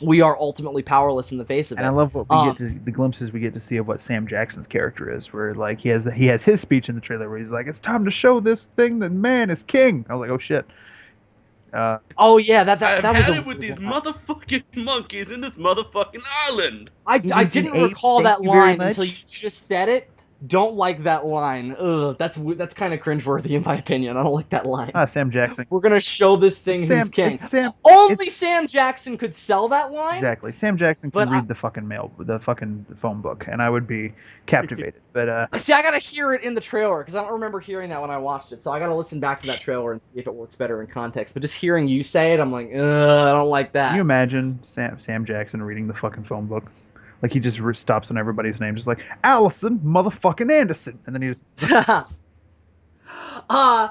we are ultimately powerless in the face of and I it. love what we get to the glimpses we get to see of what Sam Jackson's character is, where like he has his speech in the trailer where he's like, "It's time to show this thing that man is king." I was like, "Oh shit." Oh yeah, that that I've that was had a it with weird these line. motherfucking monkeys in this motherfucking island. I Imogen didn't Ape, recall thank that you very line until you much. just said it. Don't like that line. Ugh, that's kind of cringeworthy in my opinion. I don't like that line. Sam Jackson. We're gonna show this It's thing who's Sam. king. It's Sam. Only It's Sam Jackson could sell that line, exactly. Sam Jackson but can read the fucking the fucking phone book, and I would be captivated. But see, I gotta hear it in the trailer because I don't remember hearing that when I watched it. So I gotta listen back to that trailer and see if it works better in context. But just hearing you say it, I'm like, ugh, I don't like can you that. imagine Sam Jackson reading the fucking phone book? Like he just stops on everybody's name, just like Allison motherfucking Anderson, and then he just uh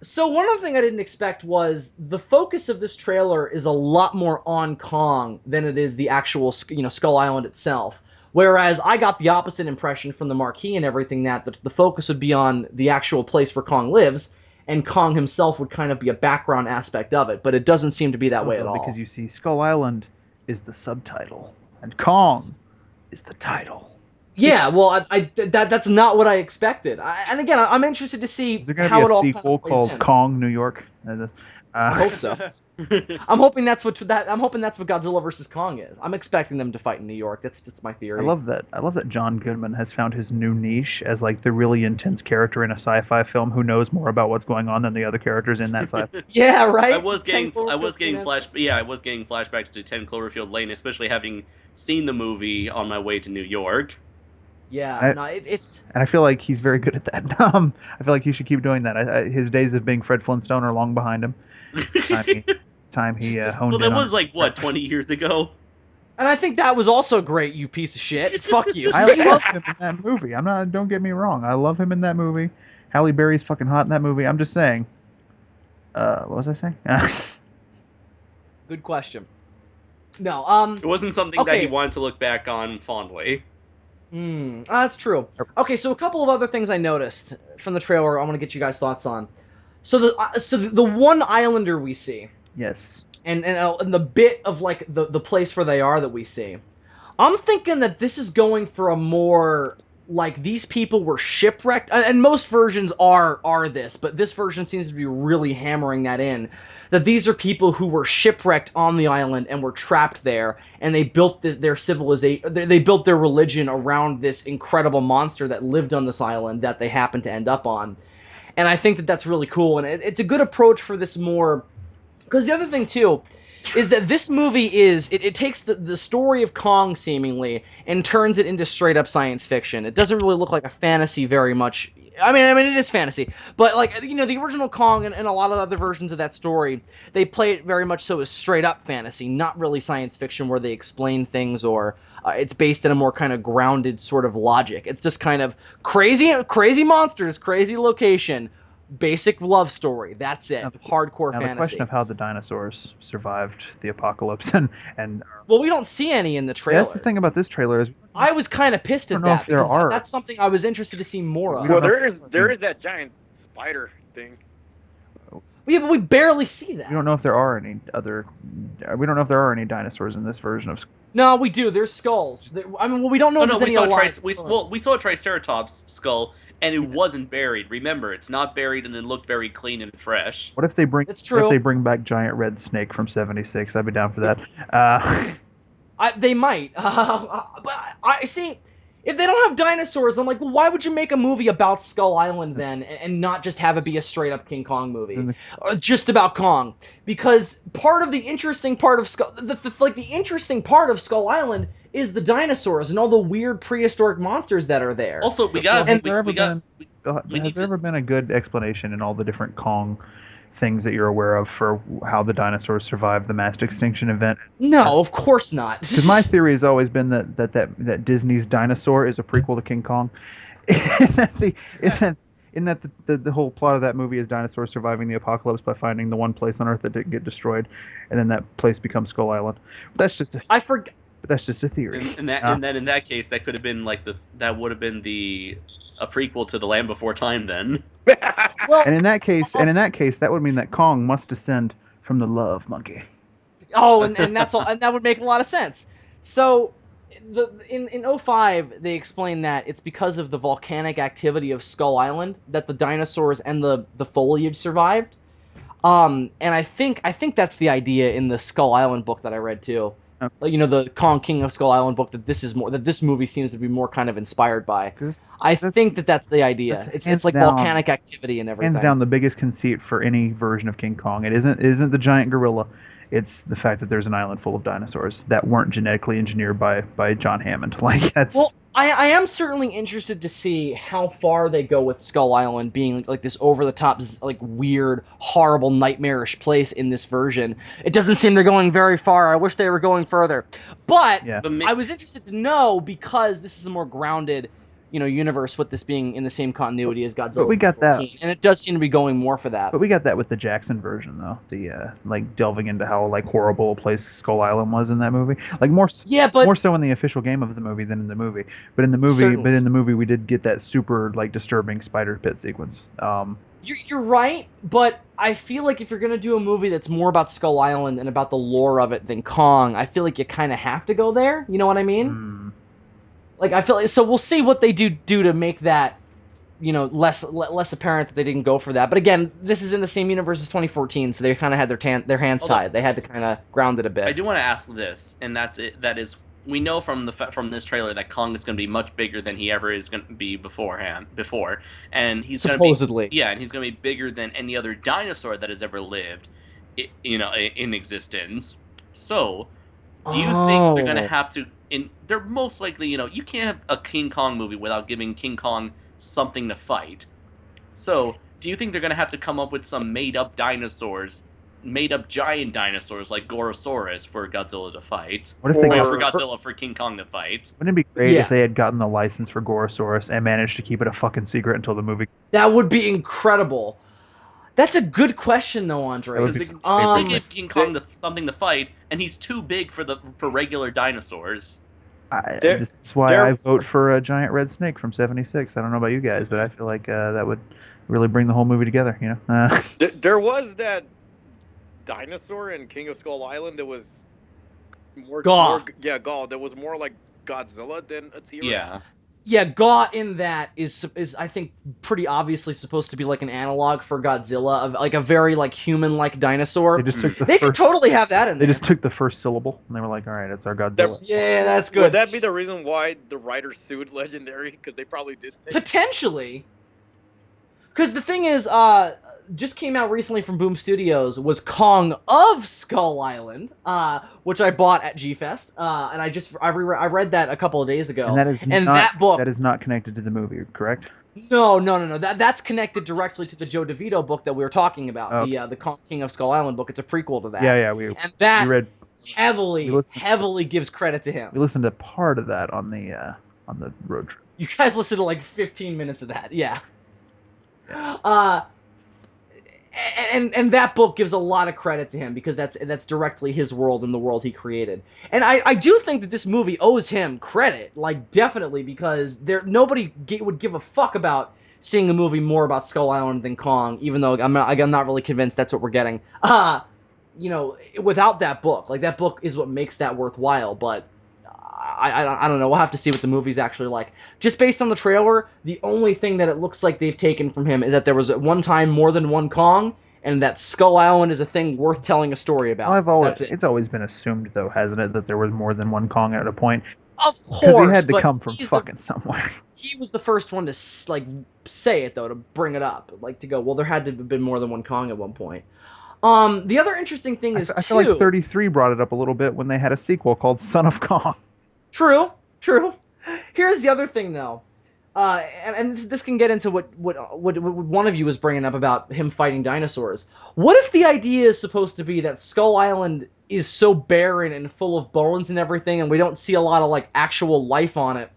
So one other thing I didn't expect was the focus of this trailer is a lot more on Kong than it is the actual, Skull Island itself. Whereas I got the opposite impression from the marquee and everything that the focus would be on the actual place where Kong lives, and Kong himself would kind of be a background aspect of it. But it doesn't seem to be that oh, way at though, because all. you see Skull Island is the subtitle and Kong is the title. Yeah, well, that's not what I expected. And again, I'm interested to Is see there going to be how a it all kind of sequel plays called in. Kong New York? I hope so. I'm hoping that's what Godzilla versus Kong is. I'm expecting them to fight in New York. That's just my I theory. love that. I love that John Goodman has found his new niche as like the really intense character in a sci-fi film who knows more about what's going on than the other characters in that sci-fi. Yeah, I right. was Ten getting I was Cloverfield Lane getting flash entrance. yeah, I was getting flashbacks to 10 Cloverfield Lane, especially having seen the movie on my way to New York. Yeah, I, no, it's and I feel like he's very good at that. I feel like he should keep doing that. His days of being Fred Flintstone are long behind him. Time he, time he Well, honed in that on was his like what, craft. 20 years ago. and I think that was also great. You piece of shit. Fuck you. I love him in that movie. I'm not. Don't get me wrong. I love him in that movie. Halle Berry's fucking hot in that movie. I'm just saying. What was I saying? Good question. No, It wasn't something that he okay. wanted to look back on fondly. That's true. Okay, so a couple of other things I noticed from the trailer. I want to get you guys' thoughts on. So the one islander we see, Yes. and the bit of like the place where they are that we see. I'm thinking that this is going for a more like these people were shipwrecked, and most versions are this, but this version seems to be really hammering that in. That these are people who were shipwrecked on the island and were trapped there, and they built their civilization, they built their religion around this incredible monster that lived on this island that they happened to end up on. And I think that that's really cool, and it's a good approach for this more because the other thing too is that this movie it takes the story of Kong seemingly and turns it into straight up science fiction. It doesn't really look like a fantasy very much. I mean it is fantasy, but like the original Kong and a lot of other versions of that story, they play it very much so as straight up fantasy, not really science fiction where they explain things or it's based in a more kind of grounded sort of logic. It's just kind of crazy monsters, crazy location, basic love story. That's Now it. the, Hardcore now the question fantasy. of how the dinosaurs survived the apocalypse and Well, we don't see any in the yeah, that's the trailer. thing about this trailer is I was kind of pissed we don't at know that if there because are that's something I was interested to see more we of. don't Well, know there is that giant spider thing. Yeah, but we barely see we that. don't know if there are any other we don't know if there are any dinosaurs in this version of No, we do. There's skulls. I mean, well, we don't know Oh if no, there's any alive. we saw a Triceratops skull, and it wasn't buried. Remember, it's not buried, and it looked very clean and fresh. It's what if true. they bring back giant red snake from 76? I'd be down for that. They might, but I see. If they don't have dinosaurs, I'm like, well, why would you make a movie about Skull Island then, and not just have it be a straight up King Kong movie, or just about Kong? Because part of the interesting part of the interesting part of Skull Island is the dinosaurs and all the weird prehistoric monsters that are there. Also, we Well, got has we, there we ever got been we has need there to. ever been a good explanation in all the different Kong things that you're aware of for how the dinosaurs survived the mass extinction event? No, of course not. Because my theory has always been that Disney's Dinosaur is a prequel to King Kong. in that the, in that, in that the whole plot of that movie is dinosaurs surviving the apocalypse by finding the one place on Earth that didn't get destroyed, and then that place becomes Skull Island. But I forgot. that's just a theory. And then in that case, that could have been like that would have been a prequel to The Land Before Time then. Well, And in that case, that would mean that Kong must descend from the love monkey. oh, and that's all, and that would make a lot of sense. So, in '05, they explained that it's because of the volcanic activity of Skull Island that the dinosaurs and the foliage survived. And I think that's the idea in the Skull Island book that I read too. Okay. Like, the Kong King of Skull Island book, that this movie seems to be more kind of inspired by. 'Cause I that's- think that's the idea. that's It's hands like down- volcanic activity and everything. Hands down, the biggest conceit for any version of King Kong. It isn't the giant gorilla. It's the fact that there's an island full of dinosaurs that weren't genetically engineered by John Hammond. Like that's Well, I am certainly interested to see how far they go with Skull Island being like this over-the-top, like weird, horrible, nightmarish place in this version. It doesn't seem they're going very far. I wish they were going further. But yeah. I was interested to know, because this is a more grounded, universe, with this being in the same continuity as Godzilla. But we got that. 2014, and it does seem to be going more for that. But we got that with the Jackson version, though. The like delving into how like horrible a place Skull Island was in that movie. Like more so in the official game of the movie than in the movie. But in the movie, we did get that super like disturbing spider pit sequence. You're right, but I feel like if you're gonna do a movie that's more about Skull Island and about the lore of it than Kong, I feel like you kind of have to go there. You know what I mean? Like, I feel like, so we'll see what they do to make that, less apparent that they didn't go for that. But again, this is in the same universe as 2014, so they kind of had their hands tied. They had to kind of ground it a bit. I do want to ask this, and that's it. That is, we know from this trailer that Kong is going to be much bigger than he ever is going to be before, and he's supposedly going to be, and he's going to be bigger than any other dinosaur that has ever lived, in existence. So, do you think they're going to have to? They're most likely, you can't have a King Kong movie without giving King Kong something to fight. So, do you think they're going to have to come up with some made-up giant dinosaurs like Gorosaurus for Godzilla to fight? What if they for King Kong to fight? Wouldn't it be great Yeah. if they had gotten the license for Gorosaurus and managed to keep it a fucking secret until the movie? That would be incredible. That's a good question, though, Andre. That would be They give King Kong something to fight, and he's too big for regular dinosaurs. This is why I vote for a giant red snake from '76. I don't know about you guys, but I feel like that would really bring the whole movie together. There was that dinosaur in King of Skull Island that was more Gaw. Gaw. That was more like Godzilla than a T-Rex. Yeah. Yeah, Gaw in that is I think pretty obviously supposed to be like an analog for Godzilla, of like a very like human-like dinosaur. They just took They could totally have that in They there. just took the first syllable and they were like, "All right, it's our Godzilla." Yeah, that's good. Would that be the reason why the writer sued Legendary? Because they probably did. Potentially. Because the thing is, just came out recently from Boom Studios was Kong of Skull Island, which I bought at G-Fest, and I read that a couple of days ago. And that book that is not connected to the movie, correct? No. That's connected directly to the Joe DeVito book that we were talking about, Oh. the Kong King of Skull Island book. It's a prequel to that. Yeah. And that we read. heavily gives credit to him. We listened to part of that on the road trip. You guys listened to like 15 minutes of that, yeah. And that book gives a lot of credit to him because that's directly his world and the world he created. And I do think that this movie owes him credit, like definitely, because nobody would give a fuck about seeing a movie more about Skull Island than Kong, even though I'm not really convinced that's what we're getting. Without that book, like that book is what makes that worthwhile, but I don't know. We'll have to see what the movie's actually like. Just based on the trailer, the only thing that it looks like they've taken from him is that there was at one time more than one Kong, and that Skull Island is a thing worth telling a story about. Well, That's it. It's always been assumed, though, hasn't it, that there was more than one Kong at a point. Of Because he course, had to but come from he's fucking somewhere. he was the first one to like say it though, to bring it up, like to go. Well, there had to have been more than one Kong at one point. The other interesting thing is I feel like too. 33 brought it up a little bit when they had a sequel called Son of Kong. True, true. Here's the other thing though. And this can get into what one of you was bringing up about him fighting dinosaurs. What if the idea is supposed to be that Skull Island is so barren and full of bones and everything, and we don't see a lot of like actual life on it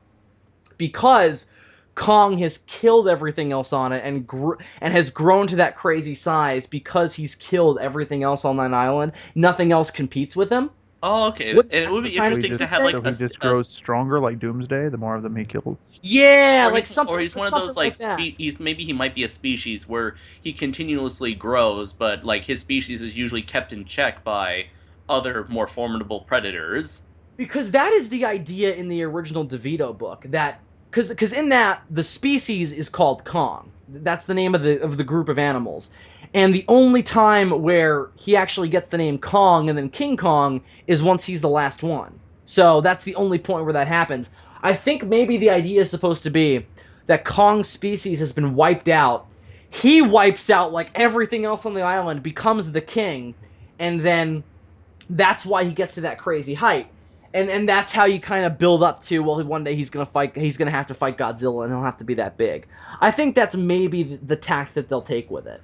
because Kong has killed everything else on it and has grown to that crazy size because he's killed everything else on that island. Nothing else competes with him. Oh, okay. Wouldn't And it that would be be kind of interesting to have interesting? like So he just a grows stronger like Doomsday, the more of them he kills. Yeah, or like he's one of something those like that. he's maybe he might be a species where he continuously grows, but like his species is usually kept in check by other more formidable predators. Because that is the idea in the original DeVito book, that because in that the species is called Kong. That's the name of the group of animals. And the only time where he actually gets the name Kong and then King Kong is once he's the last one. So that's the only point where that happens. I think maybe the idea is supposed to be that Kong's species has been wiped out. He wipes out like everything else on the island, becomes the king, and then that's why he gets to that crazy height. And that's how you kind of build up to, well, one day he's gonna have to fight Godzilla, and he'll have to be that big. I think that's maybe the tact that they'll take with it.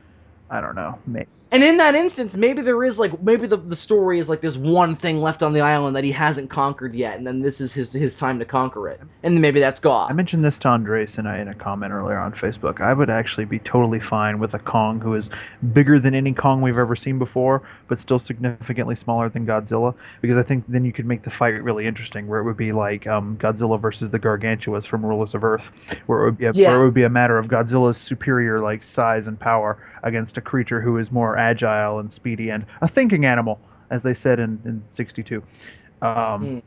I don't know. Maybe. And in that instance, maybe there is like, maybe the story is like this one thing left on the island that he hasn't conquered yet, and then this is his time to conquer it, and maybe that's I God. mentioned this to Andres in a comment earlier on Facebook. I would actually be totally fine with a Kong who is bigger than any Kong we've ever seen before, but still significantly smaller than Godzilla, because I think then you could make the fight really interesting, where it would be like Godzilla versus the Gargantuas from Rulers of Earth, where it Yeah, would be a matter of Godzilla's superior like size and power against a creature who is more agile and speedy and a thinking animal, as they said in '62. Um, mm.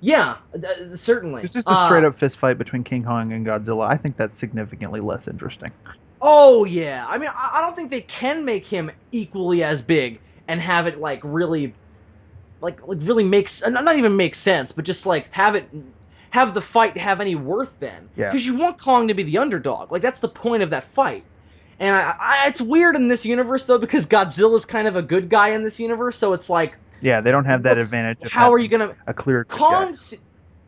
Yeah, It's certainly. just a straight up fist fight between King Kong and Godzilla. I think that's significantly less interesting. Oh yeah, I mean, I don't think they can make him equally as big and have it like really like really makes not even make sense, but just like have the fight have any worth then, Yeah. because you want Kong to be the underdog. Like that's the point of that fight. And it's weird in this universe though, because Godzilla's kind of a good guy in this universe, so it's like, Yeah, they don't have that advantage of how are you having gonna a clear good guy. Kong?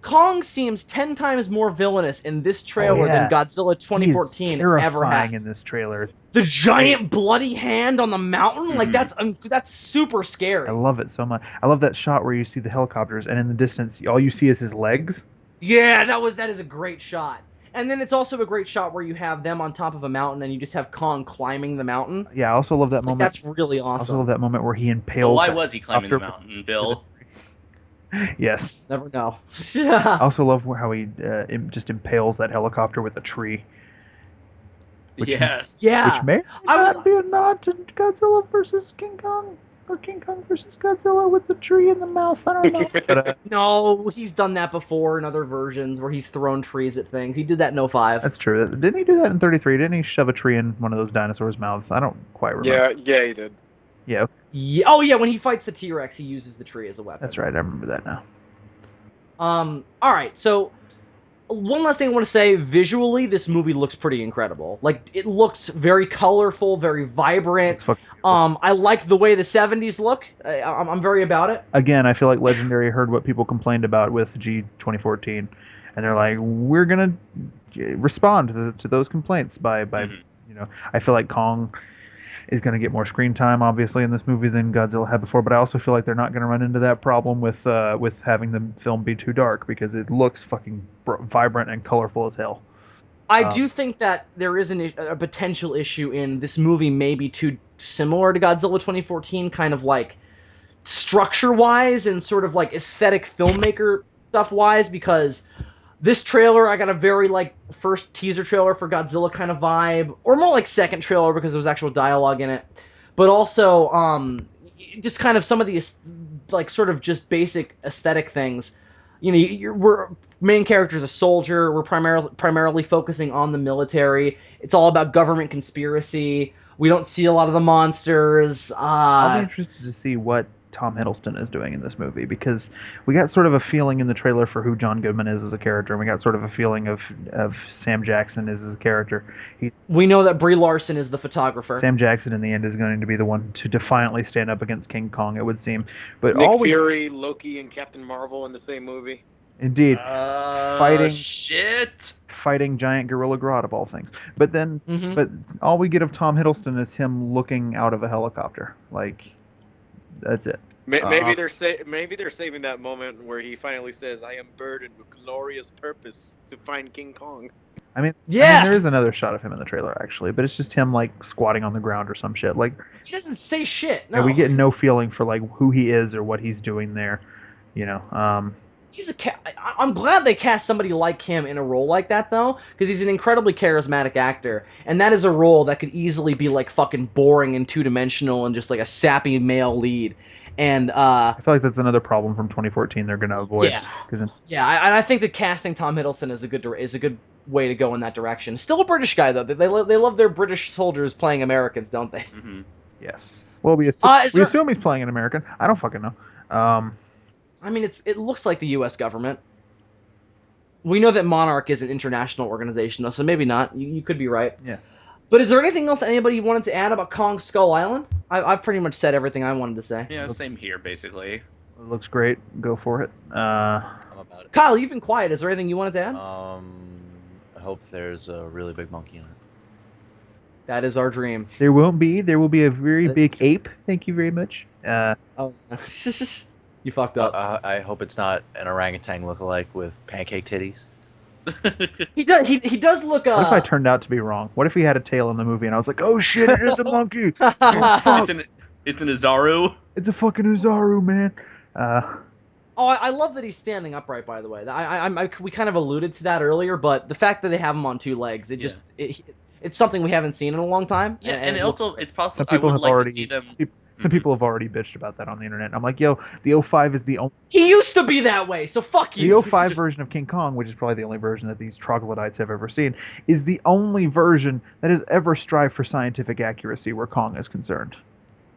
Kong seems 10 times more villainous in this Oh trailer than yeah, Godzilla he is 2014 ever terrifying in has. this trailer. The giant bloody hand on the mountain, like Mhm. that's super I scary. love it so much. I love that shot where you see the helicopters, and in the distance, all you see is his legs. Yeah, that is a great shot. And then it's also a great shot where you have them on top of a mountain and you just have Kong climbing the mountain. Yeah, I also love that Like moment. that's really I also love awesome. that moment where he But impales why that was he climbing the helicopter mountain, to the Bill? tree. Yes. Never know. I also love how he just impales that helicopter with a tree, which Yes. which Yeah. may or may I not was be a nod to Godzilla versus King Kong, or King Kong versus Godzilla with the tree in the mouth. I don't know. But No, he's done that before in other versions where he's thrown trees at things. He did that in '05. that's true. Didn't he do that in 33? Didn't he shove a tree in one of those dinosaurs' mouths? I don't quite remember. Yeah, he did. Yeah, Yeah. Oh yeah, when he fights the T-Rex, he uses the tree as a weapon. that's right. I remember that now. All right. So one last thing I want to say, visually, this movie looks pretty incredible. Like, it looks very colorful, very vibrant. It's fucking beautiful. I like the way the '70s look. I'm very about it. Again, I feel like Legendary heard what people complained about with G 2014, and they're like, we're gonna respond to those complaints by Mhm. I feel like Kong is going to get more screen time, obviously, in this movie than Godzilla had before. But I also feel like they're not going to run into that problem with having the film be too dark, because it looks fucking vibrant and colorful as hell. I Um, do think that there is a potential issue in this movie may be too similar to Godzilla 2014, kind of like structure-wise and sort of like aesthetic filmmaker stuff-wise, because this trailer, I got a very like first teaser trailer for Godzilla kind of vibe, or more like second trailer because there was actual dialogue in it. But also, just kind of some of the like sort of just basic aesthetic things. You know, we're main character is a soldier. We're primarily focusing on the military. It's all about government conspiracy. We don't see a lot of the monsters. I'll be interested to see what Tom Hiddleston is doing in this movie, because we got sort of a feeling in the trailer for who John Goodman is as a character, and we got sort of a feeling of Sam Jackson as a character. We know that Brie Larson is the photographer. Sam Jackson in the end is going to be the one to defiantly stand up against King Kong, it would seem. But Nick Fury, Loki, and Captain Marvel in the same movie. Indeed, Shit. fighting giant gorilla Grodd of all things. But then, but all we get of Tom Hiddleston is him looking out of a helicopter. Like, that's it. Maybe they're saving that moment where he finally says, "I am burdened with glorious purpose to find King Kong." I mean, Yeah. there is another shot of him in the trailer actually, but it's just him like squatting on the ground or some shit. Like, he doesn't say shit. No. Yeah, we get no feeling for like who he is or what he's doing there. You know. He's I'm glad they cast somebody like him in a role like that, though, because he's an incredibly charismatic actor, and that is a role that could easily be like fucking boring and two-dimensional and just like a sappy male lead. And I feel like that's another problem from 2014 they're going to avoid. Yeah. I think that casting Tom Hiddleston is a good way to go in that direction. Still a British guy though. They love their British soldiers playing Americans, don't they? Mm-hmm. Yes. Well, we assume he's playing an American. I don't fucking know. I mean, it looks like the U.S. government. We know that Monarch is an international organization, though, so maybe not. You could be right. Yeah. But is there anything else that anybody wanted to add about Kong Skull Island? I've pretty much said everything I wanted to say. Yeah, same here, basically. It looks great. Go for it. I'm about it. Kyle, you've been quiet. Is there anything you wanted to add? I hope there's a really big monkey in it. That is our dream. There won't be. There will be a very big ape. Thank you very much. Oh. You fucked up. I hope it's not an orangutan lookalike with pancake titties. He does look. What if I turned out to be wrong? What if he had a tail in the movie and I was like, oh shit, it is a monkey! Oh, fuck. It's an Uzaru. It's a fucking Uzaru, man. I love that he's standing upright. By the way, we kind of alluded to that earlier, but the fact that they have him on two legs, it's something we haven't seen in a long time. Yeah, and also it's possible I would like to see them. Some people have already bitched about that on the internet. I'm like, yo, the 05 is the only... He used to be that way, so fuck you! The 05 version of King Kong, which is probably the only version that these troglodytes have ever seen, is the only version that has ever strived for scientific accuracy where Kong is concerned.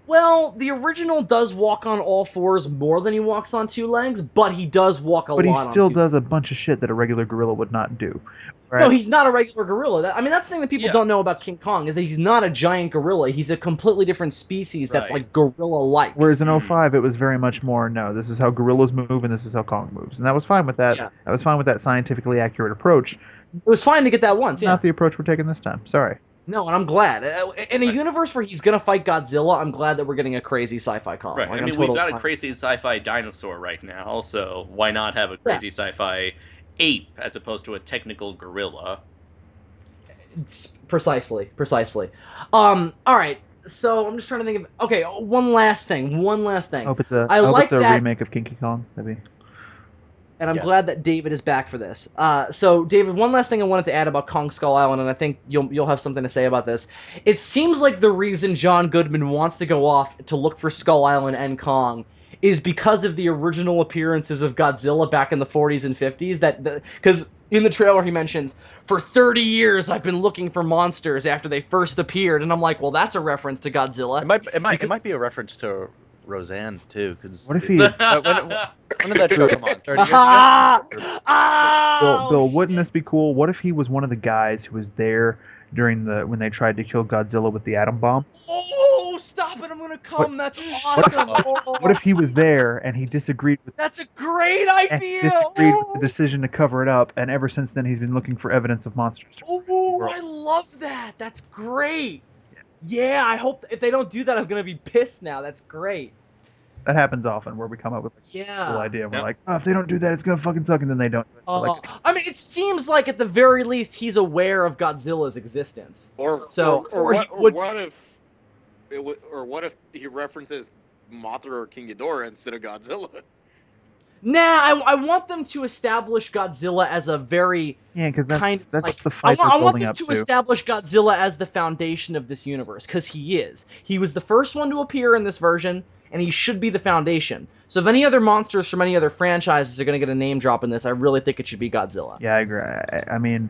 Well, the original does walk on all fours more than he walks on two legs, but he does walk a lot on two legs. But he still does a bunch of shit that a regular gorilla would not do. Right? No, he's not a regular gorilla. That's the thing that people don't know about King Kong, is that he's not a giant gorilla. He's a completely different species that's like gorilla-like. Whereas in 05, it was very much more, no, this is how gorillas move and this is how Kong moves. And that was fine with that. Yeah. I was fine with that scientifically accurate approach. It was fine to get that once, Not the approach we're taking this time. Sorry. No, and I'm glad. In a universe where he's going to fight Godzilla, I'm glad that we're getting a crazy sci-fi Kong. Right. Like, I mean, we've got a crazy sci-fi dinosaur right now, so why not have a crazy sci-fi ape as opposed to a technical gorilla? Precisely. All right. So I'm just trying to think of. Okay, one last thing. I hope it's a remake of King Kong, maybe. And I'm glad that David is back for this. So, David, one last thing I wanted to add about Kong Skull Island, and I think you'll have something to say about this. It seems like the reason John Goodman wants to go off to look for Skull Island and Kong is because of the original appearances of Godzilla back in the 40s and 50s. Because in the trailer he mentions, for 30 years I've been looking for monsters after they first appeared, and I'm like, well, that's a reference to Godzilla. It might be a reference to Roseanne too, because what if he? When did that show come on? 30 years ago? Bill, wouldn't this be cool? What if he was one of the guys who was there during when they tried to kill Godzilla with the atom bomb? Oh, stop it! I'm gonna come. That's awesome. What if he was there and he disagreed with? That's a great idea. Disagreed with the decision to cover it up, and ever since then he's been looking for evidence of monsters. Oh, I love that. That's great. Yeah, I hope if they don't do that, I'm gonna be pissed now. That's great. That happens often, where we come up with a cool idea, and we're like, oh, if they don't do that, it's gonna fucking suck, and then they don't. I mean, it seems like at the very least he's aware of Godzilla's existence. Or what if he references Mothra or King Ghidorah instead of Godzilla? Nah, I want them to establish Godzilla as a very because that's the I fight want them to establish Godzilla as the foundation of this universe, because he is. He was the first one to appear in this version, and he should be the foundation. So if any other monsters from any other franchises are going to get a name drop in this, I really think it should be Godzilla. Yeah, I agree. I mean,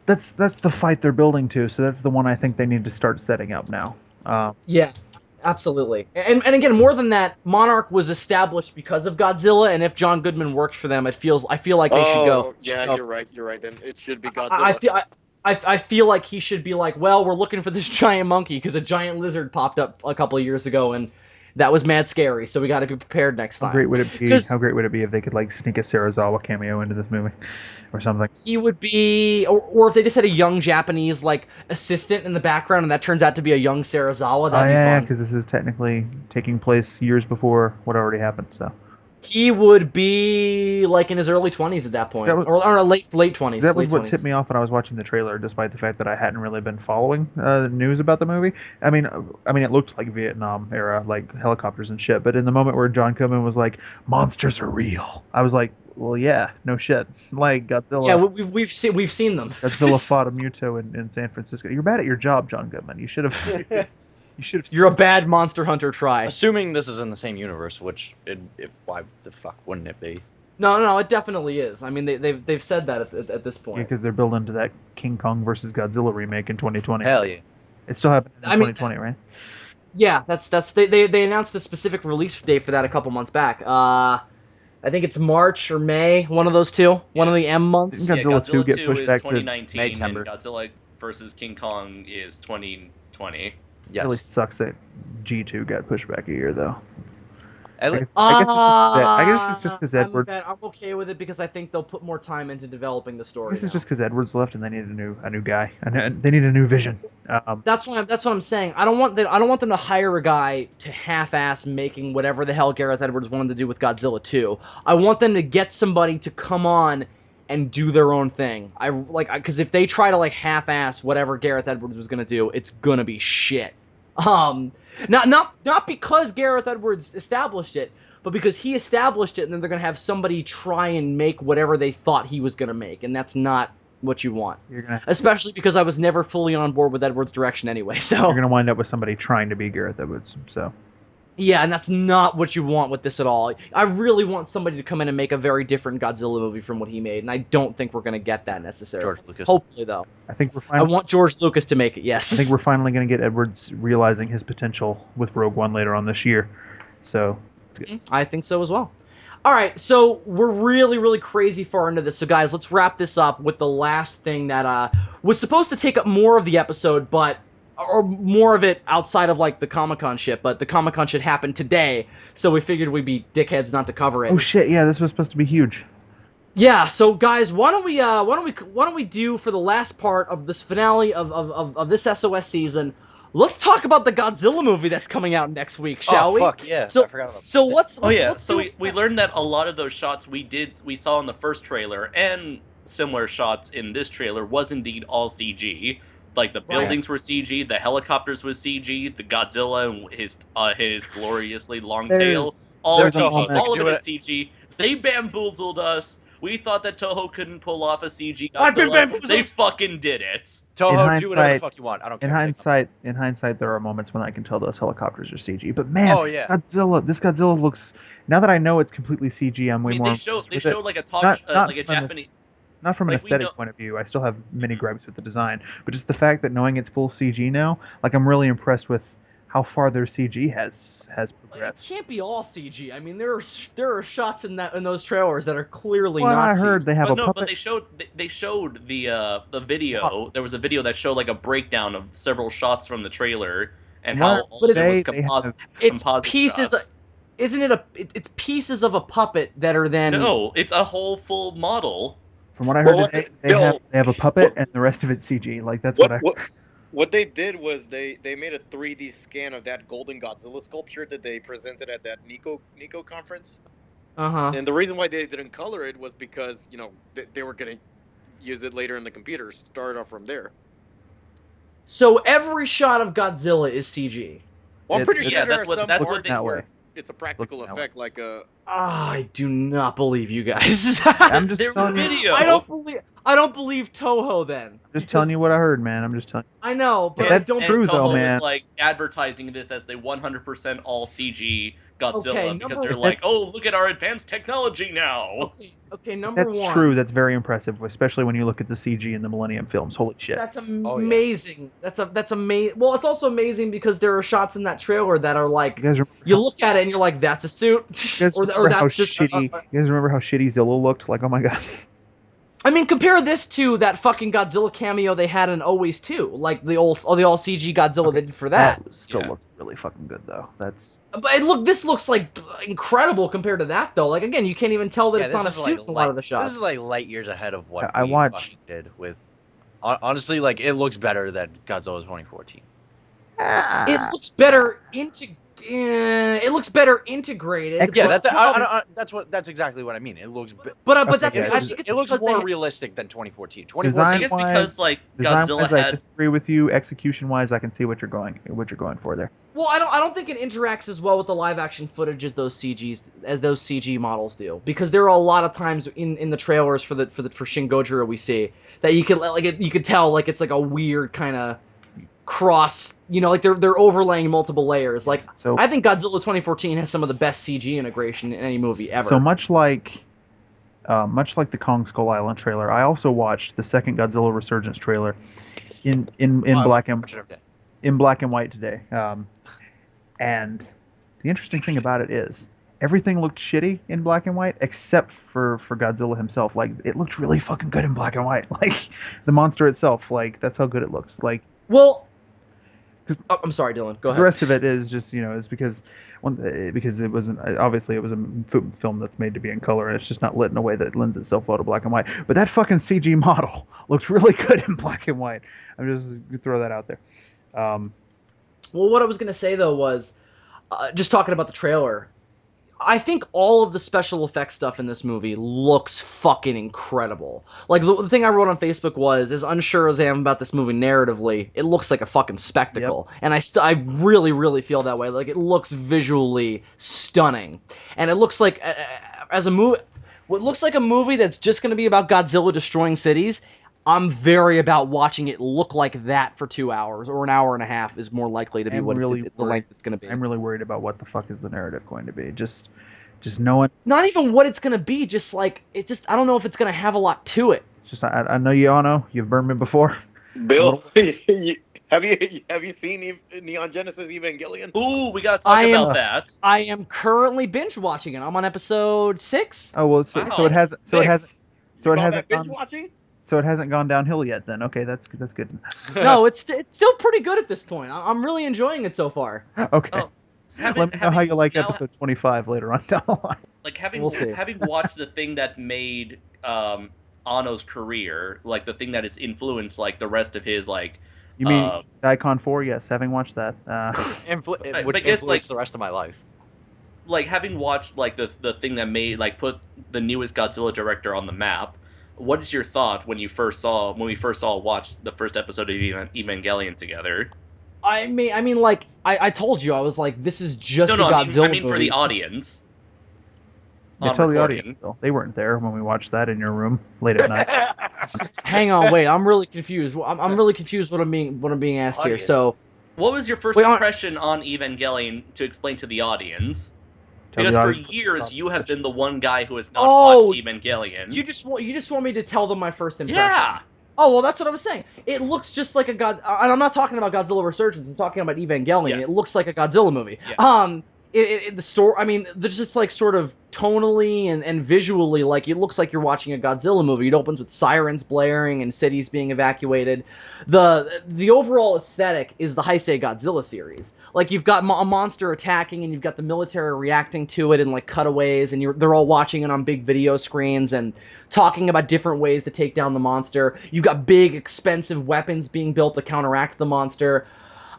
that's the fight they're building to, so that's the one I think they need to start setting up now. Yeah. Absolutely. And again, more than that, Monarch was established because of Godzilla, and if John Goodman works for them, I feel like they should go. Oh, yeah, you're right. You're right. Then it should be I Godzilla. feel I feel like he should be like, well, we're looking for this giant monkey because a giant lizard popped up a couple of years ago, and that was mad scary. So we got to be prepared next How time. great would it be? Because How great would it be if they could like sneak a Serizawa cameo into this movie, or something? he would be, or if they just had a young Japanese like assistant in the background, and that turns out to be a young Serizawa, Oh that'd be yeah, fun. because this is technically taking place years before what already happened. So He would be like in his early 20s at that point, That was- or late 20s. that was late what 20s. tipped me off when I was watching the trailer, despite the fact that I hadn't really been following news about the movie. I mean, it looked like Vietnam era, like helicopters and shit. But in the moment where John Goodman was like, "Monsters are real," I was like, "Well, yeah, no shit." Like Yeah, Godzilla, we've seen them. Godzilla fought a Muto in San Francisco. You're bad at your job, John Goodman. You should have. You should have. You're a bad monster hunter. Try. Assuming this is in the same universe, which why the fuck wouldn't it be? No, it definitely is. I mean, they've said that at this point. Because they're building to that King Kong versus Godzilla remake in 2020. Hell yeah. It still happened in I mean, 2020, right? Yeah, that's they announced a specific release date for that a couple months back. I think it's March or May, one of those two, one of the M months. Didn't Yeah, Godzilla 2 Godzilla get 2 pushed is back to- 2019, and May-tember. Godzilla versus King Kong is 2020. It Yes. really sucks that G2 got pushed back a year, though. At I least, guess it's just because Edwards. I'm okay with it because I think they'll put more time into developing the I story. guess it's now. just because Edwards left and they need a new guy. And they need a new vision. That's what I'm saying. I don't want them to hire a guy to half-ass making whatever the hell Gareth Edwards wanted to do with Godzilla 2. I want them to get somebody to come on and do their own thing. Because if they try to like half-ass whatever Gareth Edwards was gonna do, it's gonna be shit. Not because Gareth Edwards established it, but because he established it, and then they're gonna have somebody try and make whatever they thought he was gonna make, and that's not what you want. You're gonna Especially because I was never fully on board with Edwards' direction anyway. you're So gonna wind up with somebody trying to be Gareth Edwards. So yeah, and that's not what you want with this at all. I really want somebody to come in and make a very different Godzilla movie from what he made, and I don't think we're gonna get that necessarily. George Lucas. Hopefully, though. I think we're I finally. want George Lucas to make it. Yes. I think we're finally gonna get Edwards realizing his potential with Rogue One later on this year. So I think so as well. All right, so we're really, really crazy far into this. So, guys, let's wrap this up with the last thing that was supposed to take up more of the episode, or more of it outside of like the Comic-Con shit. But the Comic-Con shit happened today, so we figured we'd be dickheads not to cover it. oh shit, yeah, this was supposed to be huge. Yeah, so guys, why don't we do for the last part of this finale of this SOS season? Let's talk about the Godzilla movie that's coming out next week, shall we? Fuck yeah. So- I forgot about So let's. Oh yeah, let's so do- we learned that a lot of those shots we saw in the first trailer and similar shots in this trailer was indeed all CG. Like the buildings were CG, the helicopters was CG, the Godzilla and his gloriously long There's- tail, all there's a CG. moment- All of Do it it. is CG. They bamboozled us. We thought that Toho couldn't pull off a CG I've been Godzilla. bamboozled. They fucking did it. Toho, In do whatever the hindsight- fuck you want. I don't care. In Take them. hindsight, there are moments when I can tell those helicopters are CG. But man, Oh, yeah. this Godzilla looks. Now that I know it's completely CG, I'm I way mean, more. they impressed with it. showed like a talk, Not like a from an Japanese. Not from an like, we aesthetic know- point of view. I still have many gripes with the design, but just the fact that knowing it's full CG now, like I'm really impressed with how far their CG has It progressed. can't be all CG. I mean, there are shots in those trailers that are clearly Well, not I heard CG. they have But a no, puppet. but they showed the video. There was a video that showed like a breakdown of several shots from the trailer and What? how all of it was They have- It's composite pieces. shots. Isn't it it's pieces of a puppet that are then? No, it's a whole full model. From what I heard Well, today, still- they have a puppet and the rest of it's CG. Like that's what I. What they did was they made a 3D scan of that golden Godzilla sculpture that they presented at that Nico conference. And the reason why they didn't color it was because they were gonna use it later in the computer. Start off from there. So every shot of Godzilla is CG. Well, I'm pretty It- sure Yeah, there that's are what some that's parts what they that where way. it's a practical that effect, like I do not believe you guys. I'm just There's telling you. video. I don't believe Toho then. Just telling you what I heard, man. I'm just telling. I know, but If I that's don't. true, though, Toho man. is like advertising this as the 100% all CG Godzilla Okay, because number- they're like, oh, look at our advanced technology now. Okay. If Number that's one. true, that's very impressive, especially when you look at the CG in the Millennium films. Holy shit. That's Oh, yeah. amazing. That's amazing. Well, it's also amazing because there are shots in that trailer that are like You guys remember you how, look at it and you're like, that's a suit, you guys or remember how that's just. shitty? You guys remember how shitty Zilla looked? Like, oh my god. I mean, compare this to that fucking Godzilla cameo they had in Always 2, like the all CG Godzilla Okay, they did for that. still Yeah. looks really fucking good, though. That's. But this looks like incredible compared to that, though. Like again, you can't even tell that Yeah, it's this not a is suit like in a lot of the shots. This is like light years ahead of what I we watched- fucking did with. Honestly, like it looks better than Godzilla 2014. It looks better it looks better integrated. Yeah, that's exactly what I mean. It looks. But Okay, that's yeah, I think it's it looks because more they realistic than 2014. I 2014. guess Design-wise- because like Godzilla Design-wise, I had. disagree with you. Execution-wise, I can see what you're going for there. Well, I don't think it interacts as well with the live action footage as those CG models do, because there are a lot of times in the trailers for Shin Gojira we see that you could tell like it's like a weird kind of cross, like they're overlaying multiple layers. Like So I think Godzilla 2014 has some of the best CG integration in any movie ever. So much like the Kong Skull Island trailer, I also watched the second Godzilla Resurgence trailer in black and white today. And the interesting thing about it is everything looked shitty in black and white except for Godzilla himself. Like it looked really fucking good in black and white. Like the monster itself, like that's how good it looks. Like well, I'm sorry, Dylan. Go ahead. the rest of it is just is because it wasn't obviously it was a film that's made to be in color and it's just not lit in a way that lends itself well to black and white. But that fucking CG model looks really good in black and white. I'm just gonna throw that out there. Well, what I was gonna say though was just talking about the trailer. I think all of the special effects stuff in this movie looks fucking incredible. Like, the thing I wrote on Facebook was, as unsure as I am about this movie narratively, it looks like a fucking spectacle. Yep. And I really, really feel that way. Like, it looks visually stunning. And it looks like, as a movie, what looks like a movie that's just going to be about Godzilla destroying cities, I'm very about watching it look like that for 2 hours, or an hour and a half is more likely to be the length it's going to be. I'm really worried about what the fuck is the narrative going to be. Just knowing. Not even what it's going to be, just like, I don't know if it's going to have a lot to it. Just I know you all know. You've burned me before. Bill, have you seen Neon Genesis Evangelion? Ooh, we gotta talk about that. I am currently binge watching it. I'm on episode 6. Oh well, Wow. so it hasn't Binge watching? So it hasn't gone downhill yet. Then okay, that's good. No, it's still pretty good at this point. I'm really enjoying it so far. Okay. Oh, Let me know how you like episode 25 later on down the line. Like having We'll see. having watched the thing that made Anno's career, like the thing that has influenced like the rest of his like. You mean Icon 4? Yes, having watched that. Which I guess, influenced like- the rest of my life. Like having watched like the thing that made like put the newest Godzilla director on the map. What is your thought when we first watched the first episode of Evangelion together? I mean, like I told you, I was like, this is just a I Godzilla mean for movie. the audience. Yeah, On tell the recording. audience. Though. They weren't there when we watched that in your room late at night. Hang on, wait. I'm really confused. I'm really confused what I'm being asked here. Audience. So, What was your first Wait, impression on Evangelion to explain to the audience? Tell the Because for audience- years you have been the one guy who has not Oh, watched Evangelion. you just want me to tell them my first impression? Yeah. Oh, well, that's what I was saying. It looks just like and I'm not talking about Godzilla Resurgence. I'm talking about Evangelion. Yes. It looks like a Godzilla movie. Yes. The story. I mean, there's just like sort of tonally and visually, like it looks like you're watching a Godzilla movie. It opens with sirens blaring and cities being evacuated. The overall aesthetic is the Heisei Godzilla series. Like you've got a monster attacking, and you've got the military reacting to it in like cutaways, and they're all watching it on big video screens and talking about different ways to take down the monster. You've got big, expensive weapons being built to counteract the monster.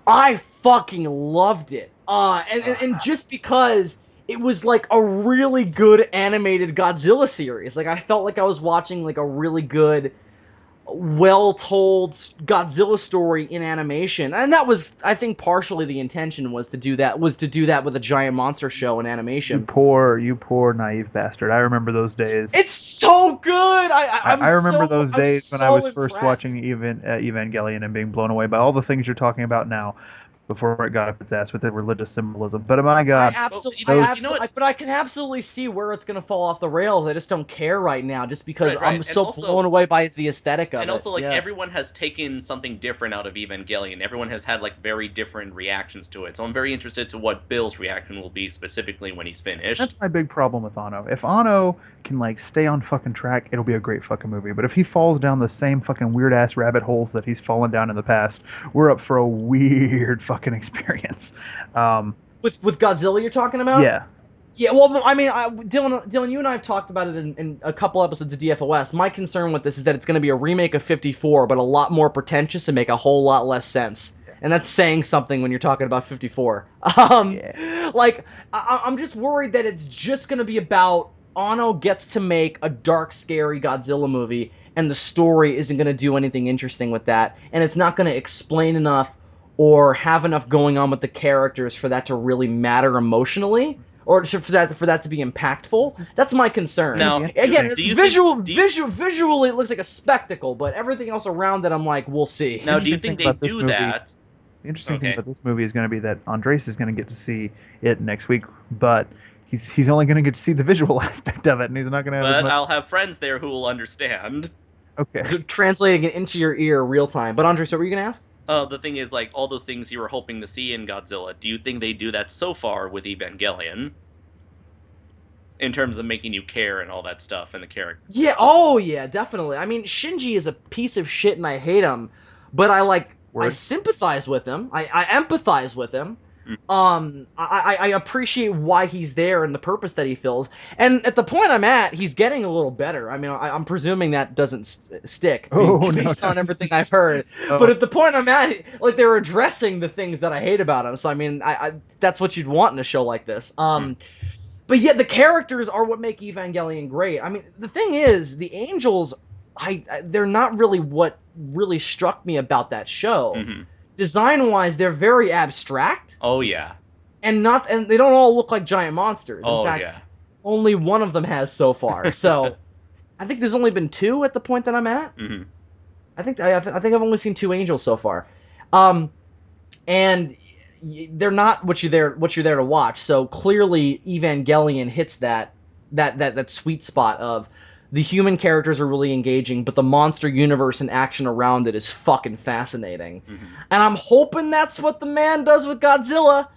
I fucking loved it. And just because it was like a really good animated Godzilla series. Like I felt like I was watching like a really good well-told Godzilla story in animation, and that was, I think, partially the intention was to do that with a giant monster show in animation. You poor naive bastard. I remember those days. It's so good. I remember those I was days when I was so first impressed. watching Evangelion and being blown away by all the things you're talking about now, before it got up its ass with the religious symbolism. But my God, those You know what? But I can absolutely see where it's gonna fall off the rails. I just don't care right now, just because Right, I'm and so blown away by the aesthetic of and it. also like Yeah. everyone has taken something different out of Evangelion. Everyone has had like very different reactions to it. So I'm very interested to what Bill's reaction will be specifically when he's finished. that's my big problem with Anno. If Anno can like stay on fucking track, it'll be a great fucking movie. But if he falls down the same fucking weird ass rabbit holes that he's fallen down in the past, we're up for a weird fucking experience. With Godzilla, you're talking about? Yeah. Yeah, well, I mean, Dylan, you and I have talked about it in a couple episodes of DFOS. My concern with this is that it's going to be a remake of 54, but a lot more pretentious and make a whole lot less sense. And that's saying something when you're talking about 54. Like, I'm just worried that it's just going to be about Anno gets to make a dark, scary Godzilla movie, and the story isn't going to do anything interesting with that, and it's not going to explain enough or have enough going on with the characters for that to really matter emotionally, or for that to be impactful. That's my concern. Now, Again, do you visually it looks like a spectacle, but everything else around it, I'm like, we'll see. Now, do you think they do that? The interesting thing about this movie is going to be that Andres is going to get to see it next week, but he's only going to get to see the visual aspect of it, and he's not going to have as But much. I'll have friends there who will understand. Okay. Translating it into your ear real time. But Andres, what were you gonna ask? The thing is, like, all those things you were hoping to see in Godzilla, do you think they do that so far with Evangelion? In terms of making you care and all that stuff and the characters. Yeah, oh yeah, definitely. I mean, Shinji is a piece of shit and I hate him, but I sympathize with him. I empathize with him. I appreciate why he's there and the purpose that he fills. And at the point I'm at, he's getting a little better. I mean, I'm presuming that doesn't stick based on everything I've heard. But at the point I'm at, like, they're addressing the things that I hate about him. So I mean, I that's what you'd want in a show like this. But yet the characters are what make Evangelion great. I mean, the thing is, the angels, they're not really what really struck me about that show. Mm-hmm. Design-wise, they're very abstract. Oh yeah. And they don't all look like giant monsters. In fact, yeah. only one of them has so far. So I think there's only been 2 at the point that I'm at. Mm-hmm. I think I've only seen 2 angels so far. And they're not what you're there to watch. So clearly, Evangelion hits that sweet spot of the human characters are really engaging, but the monster universe and action around it is fucking fascinating. Mm-hmm. And I'm hoping that's what the man does with Godzilla.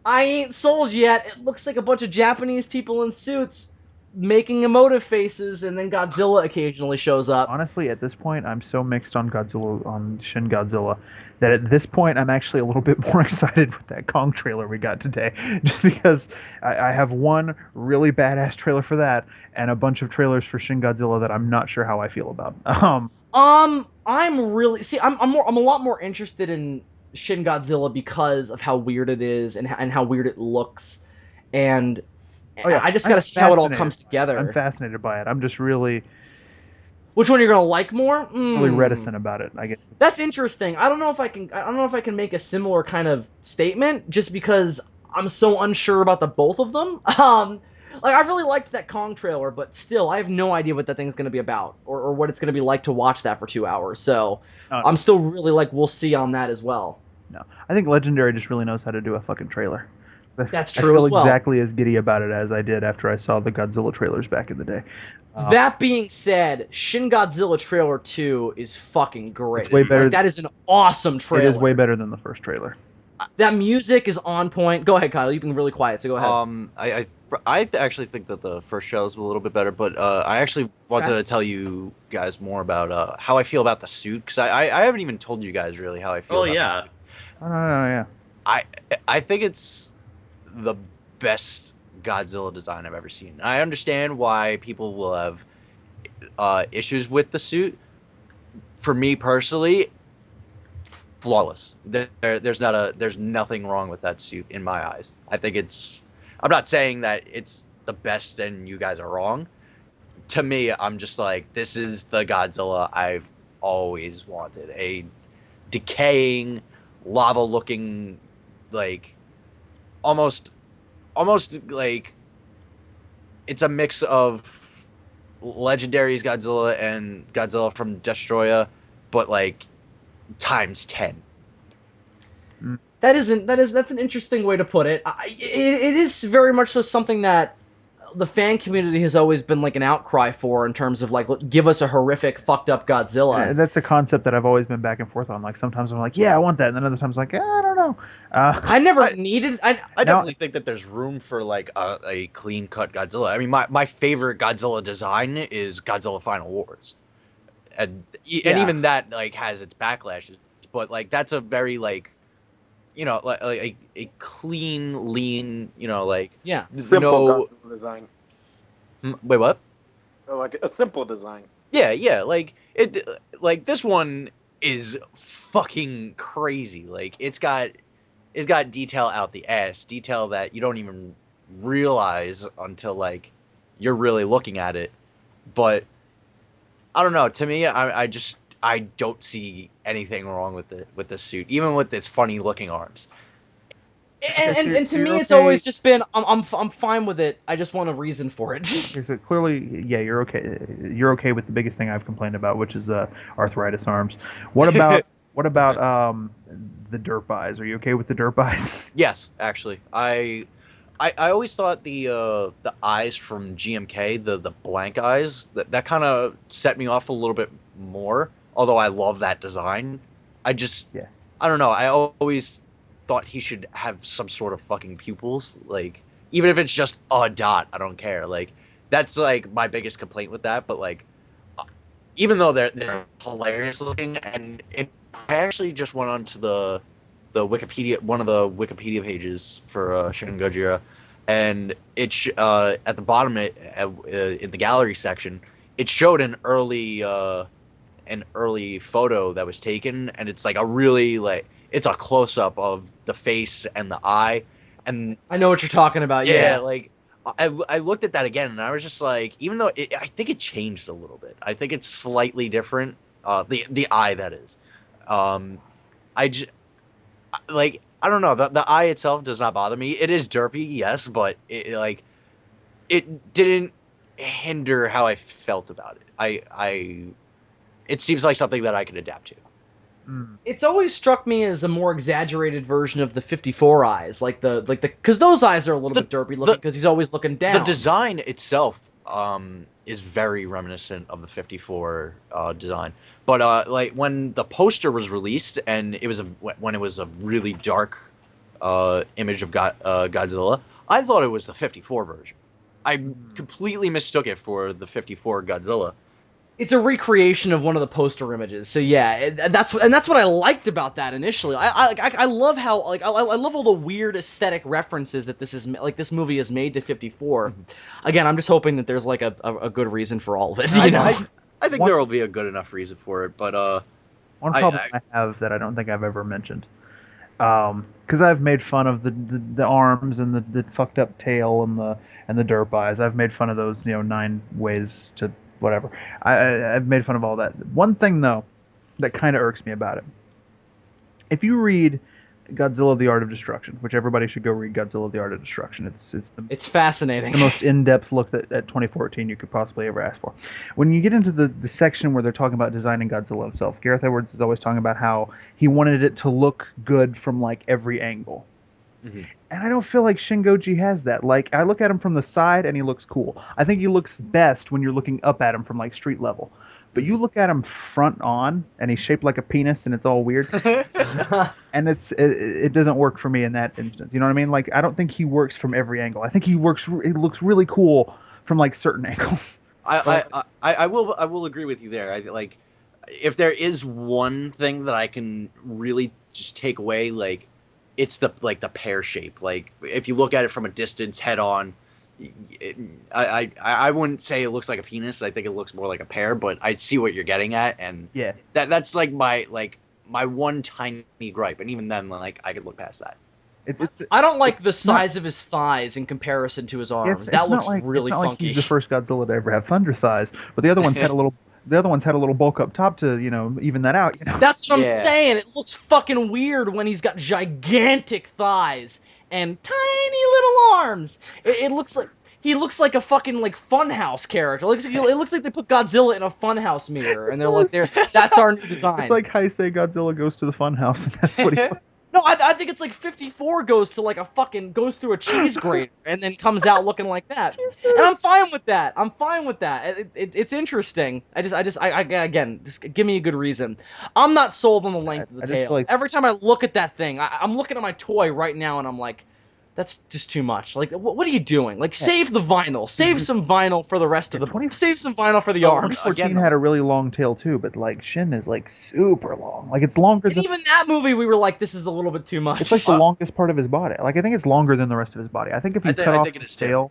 I ain't sold yet. It looks like a bunch of Japanese people in suits making emotive faces, and then Godzilla occasionally shows up. Honestly, at this point, I'm so mixed on Shin Godzilla, that at this point, I'm actually a little bit more excited with that Kong trailer we got today, just because I have one really badass trailer for that, and a bunch of trailers for Shin Godzilla that I'm not sure how I feel about. I'm really I'm a lot more interested in Shin Godzilla because of how weird it is and how weird it looks, and I just gotta see how it all comes together. I'm fascinated by it. I'm just really. Which one you're gonna like more? Really reticent about it, I guess. That's interesting. I don't know if I can make a similar kind of statement, just because I'm so unsure about the both of them. Like, I really liked that Kong trailer, but still, I have no idea what that thing's gonna be about, or what it's gonna be like to watch that for 2 hours. So I'm still really like, we'll see on that as well. No, I think Legendary just really knows how to do a fucking trailer. That's true as well. I feel exactly as giddy about it as I did after I saw the Godzilla trailers back in the day. That being said, Shin Godzilla trailer 2 is fucking great. It's way better. Like, that is an awesome trailer. It is way better than the first trailer. That music is on point. Go ahead, Kyle. You've been really quiet, so go ahead. I actually think that the first show is a little bit better, but I actually want to tell you guys more about how I feel about the suit, because I haven't even told you guys really how I feel about the suit. Oh, yeah. I think it's the best Godzilla design I've ever seen. I understand why people will have issues with the suit. For me personally, flawless. There's nothing wrong with that suit in my eyes. I think I'm not saying that it's the best and you guys are wrong. To me, I'm just like, this is the Godzilla I've always wanted. A decaying, lava-looking, like almost like it's a mix of Legendary's Godzilla and Godzilla from Destroya, but like times 10. That's an interesting way to put it. It is very much so something that the fan community has always been like an outcry for in terms of like give us a horrific fucked up Godzilla. That's a concept that I've always been back and forth on. Like sometimes I'm like, yeah, I want that, and then other times like, I don't know. I never needed. I definitely think that there's room for like a clean cut Godzilla. I mean, my favorite Godzilla design is Godzilla Final Wars, and even that like has its backlashes. But like that's a very like, like a clean, lean, like simple Godzilla design. Wait, what? Like a simple design. Yeah, like it, like this one is fucking crazy. Like it's got detail out the ass, detail that you don't even realize until like you're really looking at it. But I don't know. To me, I don't see anything wrong with the suit, even with its funny looking arms. And to me, it's always just been I'm fine with it. I just want a reason for it. Okay, so clearly, yeah, you're okay. You're okay with the biggest thing I've complained about, which is arthritis arms. What about the derp eyes? Are you okay with the derp eyes? Yes, actually, I always thought the eyes from GMK, the blank eyes, that kind of set me off a little bit more. Although I love that design, I don't know. I always thought he should have some sort of fucking pupils, like even if it's just a dot, I don't care. Like that's like my biggest complaint with that. But like, even though they're hilarious looking, and I actually just went on to the Wikipedia, one of the Wikipedia pages for Shin Gojira, and it's at the bottom in the gallery section, it showed an early photo that was taken, and it's like a really like it's a close up of the face and the eye, and I know what you're talking about. Yeah. like I looked at that again, and I was just like, even though I think it changed a little bit, I think it's slightly different. The eye, that is. I just like I don't know, the eye itself does not bother me. It is derpy, yes, but it didn't hinder how I felt about it. It seems like something that I can adapt to. It's always struck me as a more exaggerated version of the 54 eyes, because those eyes are a little bit derpy looking because he's always looking down. The design itself is very reminiscent of the 54 design, but like when the poster was released and when it was a really dark image of Godzilla, I thought it was the 54 version. I completely mistook it for the 54 Godzilla. It's a recreation of one of the poster images, so yeah, that's what I liked about that initially. I love how I love all the weird aesthetic references that this movie is made to 54. Again, I'm just hoping that there's like a good reason for all of it. I think there will be a good enough reason for it, but one problem I have that I don't think I've ever mentioned, because I've made fun of the arms and the fucked up tail and the derp eyes. I've made fun of those 9 ways to whatever. I've made fun of all that. One thing though that kind of irks me about it, if you read Godzilla: The Art of Destruction, which everybody should go read, Godzilla: The Art of Destruction. It's fascinating. The most in-depth look at 2014 you could possibly ever ask for. When you get into the section where they're talking about designing Godzilla himself, Gareth Edwards is always talking about how he wanted it to look good from like every angle. Mm-hmm. And I don't feel like Shin Gojira has that. Like, I look at him from the side and he looks cool. I think he looks best when you're looking up at him from like street level. But you look at him front on and he's shaped like a penis and it's all weird. And it doesn't work for me in that instance. You know what I mean? Like, I don't think he works from every angle. I think he looks really cool from like certain angles. I will agree with you there. Like, if there is one thing that I can really just take away, like, it's the pear shape. Like, if you look at it from a distance, head on, I wouldn't say it looks like a penis. I think it looks more like a pear. But I see what you're getting at, and yeah, that's like my one tiny gripe. And even then, like, I could look past that. I don't like the size of his thighs in comparison to his arms. That looks really funky. Like he's the first Godzilla to ever have thunder thighs, but the other ones had a little. The other ones had a little bulk up top to, even that out. That's what I'm Yeah. saying. It looks fucking weird when he's got gigantic thighs and tiny little arms. It looks like he looks like a fucking like Funhouse character. It looks like they put Godzilla in a Funhouse mirror, and they're like, that's our new It's design." like Heisei Godzilla goes to the funhouse, and that's what he. No, I think it's like 54 goes to like a fucking goes through a cheese grater and then comes out looking like that. And I'm fine with that. I'm fine with that. It's interesting. Again, just give me a good reason. I'm not sold on the length of the I just feel tail. like Every time I look at that thing, I'm looking at my toy right now and I'm like, that's just too much. Like, what are you doing? Like, save the vinyl. Save some vinyl for the rest of the. Save some vinyl for the arms. 2014 had a really long tail too, but like Shin is like super long. Like it's longer And than. even that movie, we were like, this is a little bit too much. It's like the longest part of his body. Like I think it's longer than the rest of his body. I think if you cut off his tail.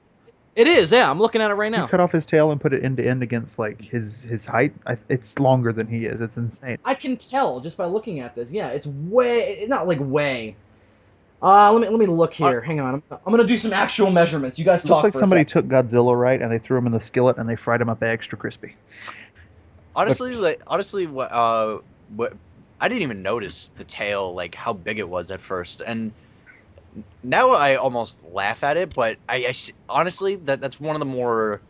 It is, yeah. I'm looking at it right now. You cut off his tail and put it end to end against like his height. It's longer than he is. It's insane. I can tell just by looking at this. Yeah, it's way not like way. Let me look here. Hang on. I'm gonna do some actual measurements. You guys talk. Looks like somebody took Godzilla, right, and they threw him in the skillet and they fried him up extra crispy. Honestly, what I didn't even notice the tail, like how big it was at first, and now I almost laugh at it. But honestly, that's one of the more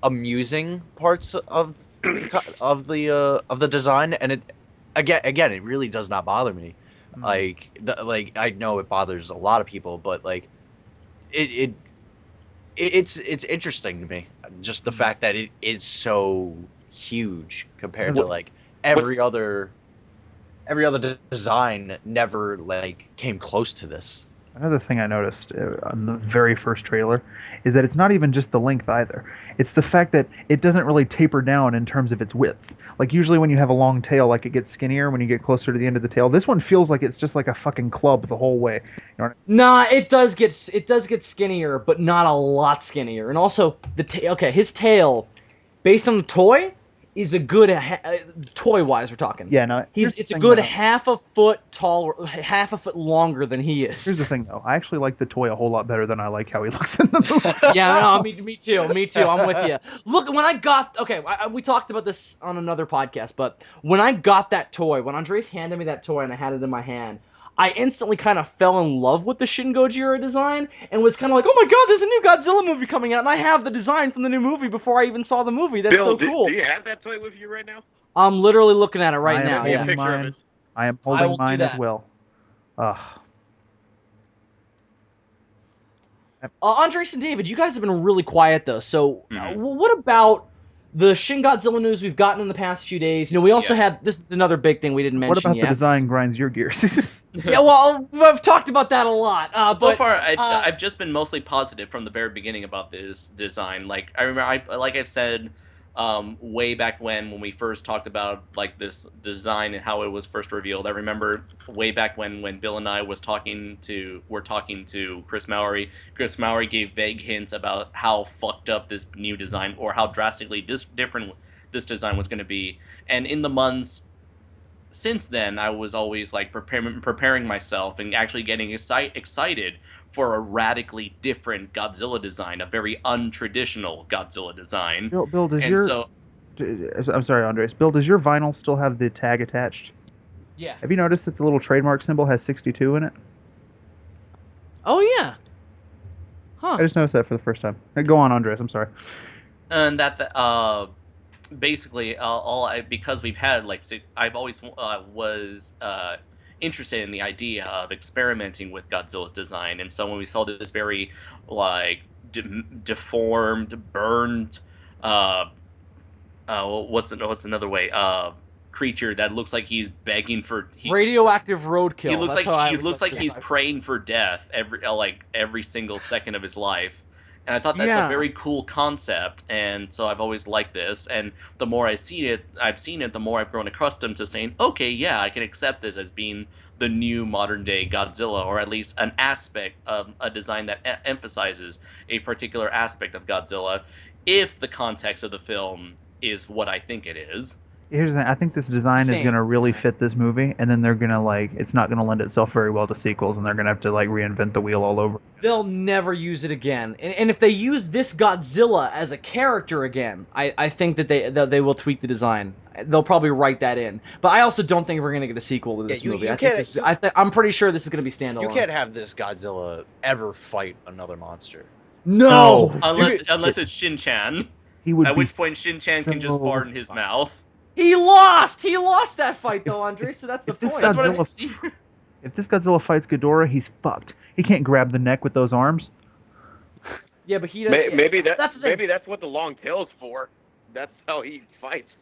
amusing parts of the design, and it again it really does not bother me. Like I know it bothers a lot of people, but like it's interesting to me, just the fact that it is so huge compared to like every other design never like came close to this. Another thing I noticed on the very first trailer is that it's not even just the length either. It's the fact that it doesn't really taper down in terms of its width. Like usually when you have a long tail, like it gets skinnier when you get closer to the end of the tail. This one feels like it's just like a fucking club the whole way. Nah, it does get skinnier, but not a lot skinnier. And also his tail, based on the toy, is a good toy-wise. We're talking. Yeah, no. It's a good half a foot taller, half a foot longer than he is. Here's the thing, though. I actually like the toy a whole lot better than I like how he looks in the movie. Yeah, no, me too. I'm with you. Look, when I got we talked about this on another podcast, but when I got that toy, when Andres handed me that toy and I had it in my hand, I instantly kind of fell in love with the Shin Gojira design and was kind of like, oh my god, there's a new Godzilla movie coming out, and I have the design from the new movie before I even saw the movie. That's Bill, so cool. Do you have that toy with you right now? I'm literally looking at it right now. Yeah. I am holding mine as well. Andres and David, you guys have been really quiet though. So, what about the Shin Godzilla news we've gotten in the past few days? We also had, this is another big thing we didn't mention yet. What about the design grinds your gears? Yeah, well, I've talked about that a lot. So far, I've just been mostly positive from the very beginning about this design. Like I remember, like I've said, way back when we first talked about like this design and how it was first revealed. I remember way back when Bill and I were talking to Chris Mowry. Chris Mowry gave vague hints about how fucked up this new design or how drastically different this design was going to be. And in the months since then, I was always like preparing myself and actually getting excited for a radically different Godzilla design, a very untraditional Godzilla design. Bill, I'm sorry, Andres. Bill, does your vinyl still have the tag attached? Yeah. Have you noticed that the little trademark symbol has 62 in it? Oh yeah. Huh. I just noticed that for the first time. Go on, Andres. I'm sorry. And basically because we've had I've always was interested in the idea of experimenting with Godzilla's design, and so when we saw this very like deformed, burned, what's another way, creature that looks like he's begging for radioactive roadkill. He looks like he's praying for death every single second of his life. And I thought that's a very cool concept, and so I've always liked this. And the more I've seen it, the more I've grown accustomed to saying, okay, yeah, I can accept this as being the new modern-day Godzilla, or at least an aspect of a design that emphasizes a particular aspect of Godzilla, if the context of the film is what I think it is. Here's the thing. I think this design is going to really fit this movie, and then they're going to, like, it's not going to lend itself very well to sequels, and they're going to have to, like, reinvent the wheel all over. They'll never use it again. And if they use this Godzilla as a character again, I think that they will tweak the design. They'll probably write that in. But I also don't think we're going to get a sequel to this movie. I'm pretty sure this is going to be standalone. You can't have this Godzilla ever fight another monster. No! Unless it's Shin-chan. At which point Shin-chan can just fart in his mouth. He lost! He lost that fight, though, Andre, so that's the point. That's what I'm If this Godzilla fights Ghidorah, he's fucked. He can't grab the neck with those arms. Yeah, but he doesn't... Maybe that's what the long tail's for. That's how he fights.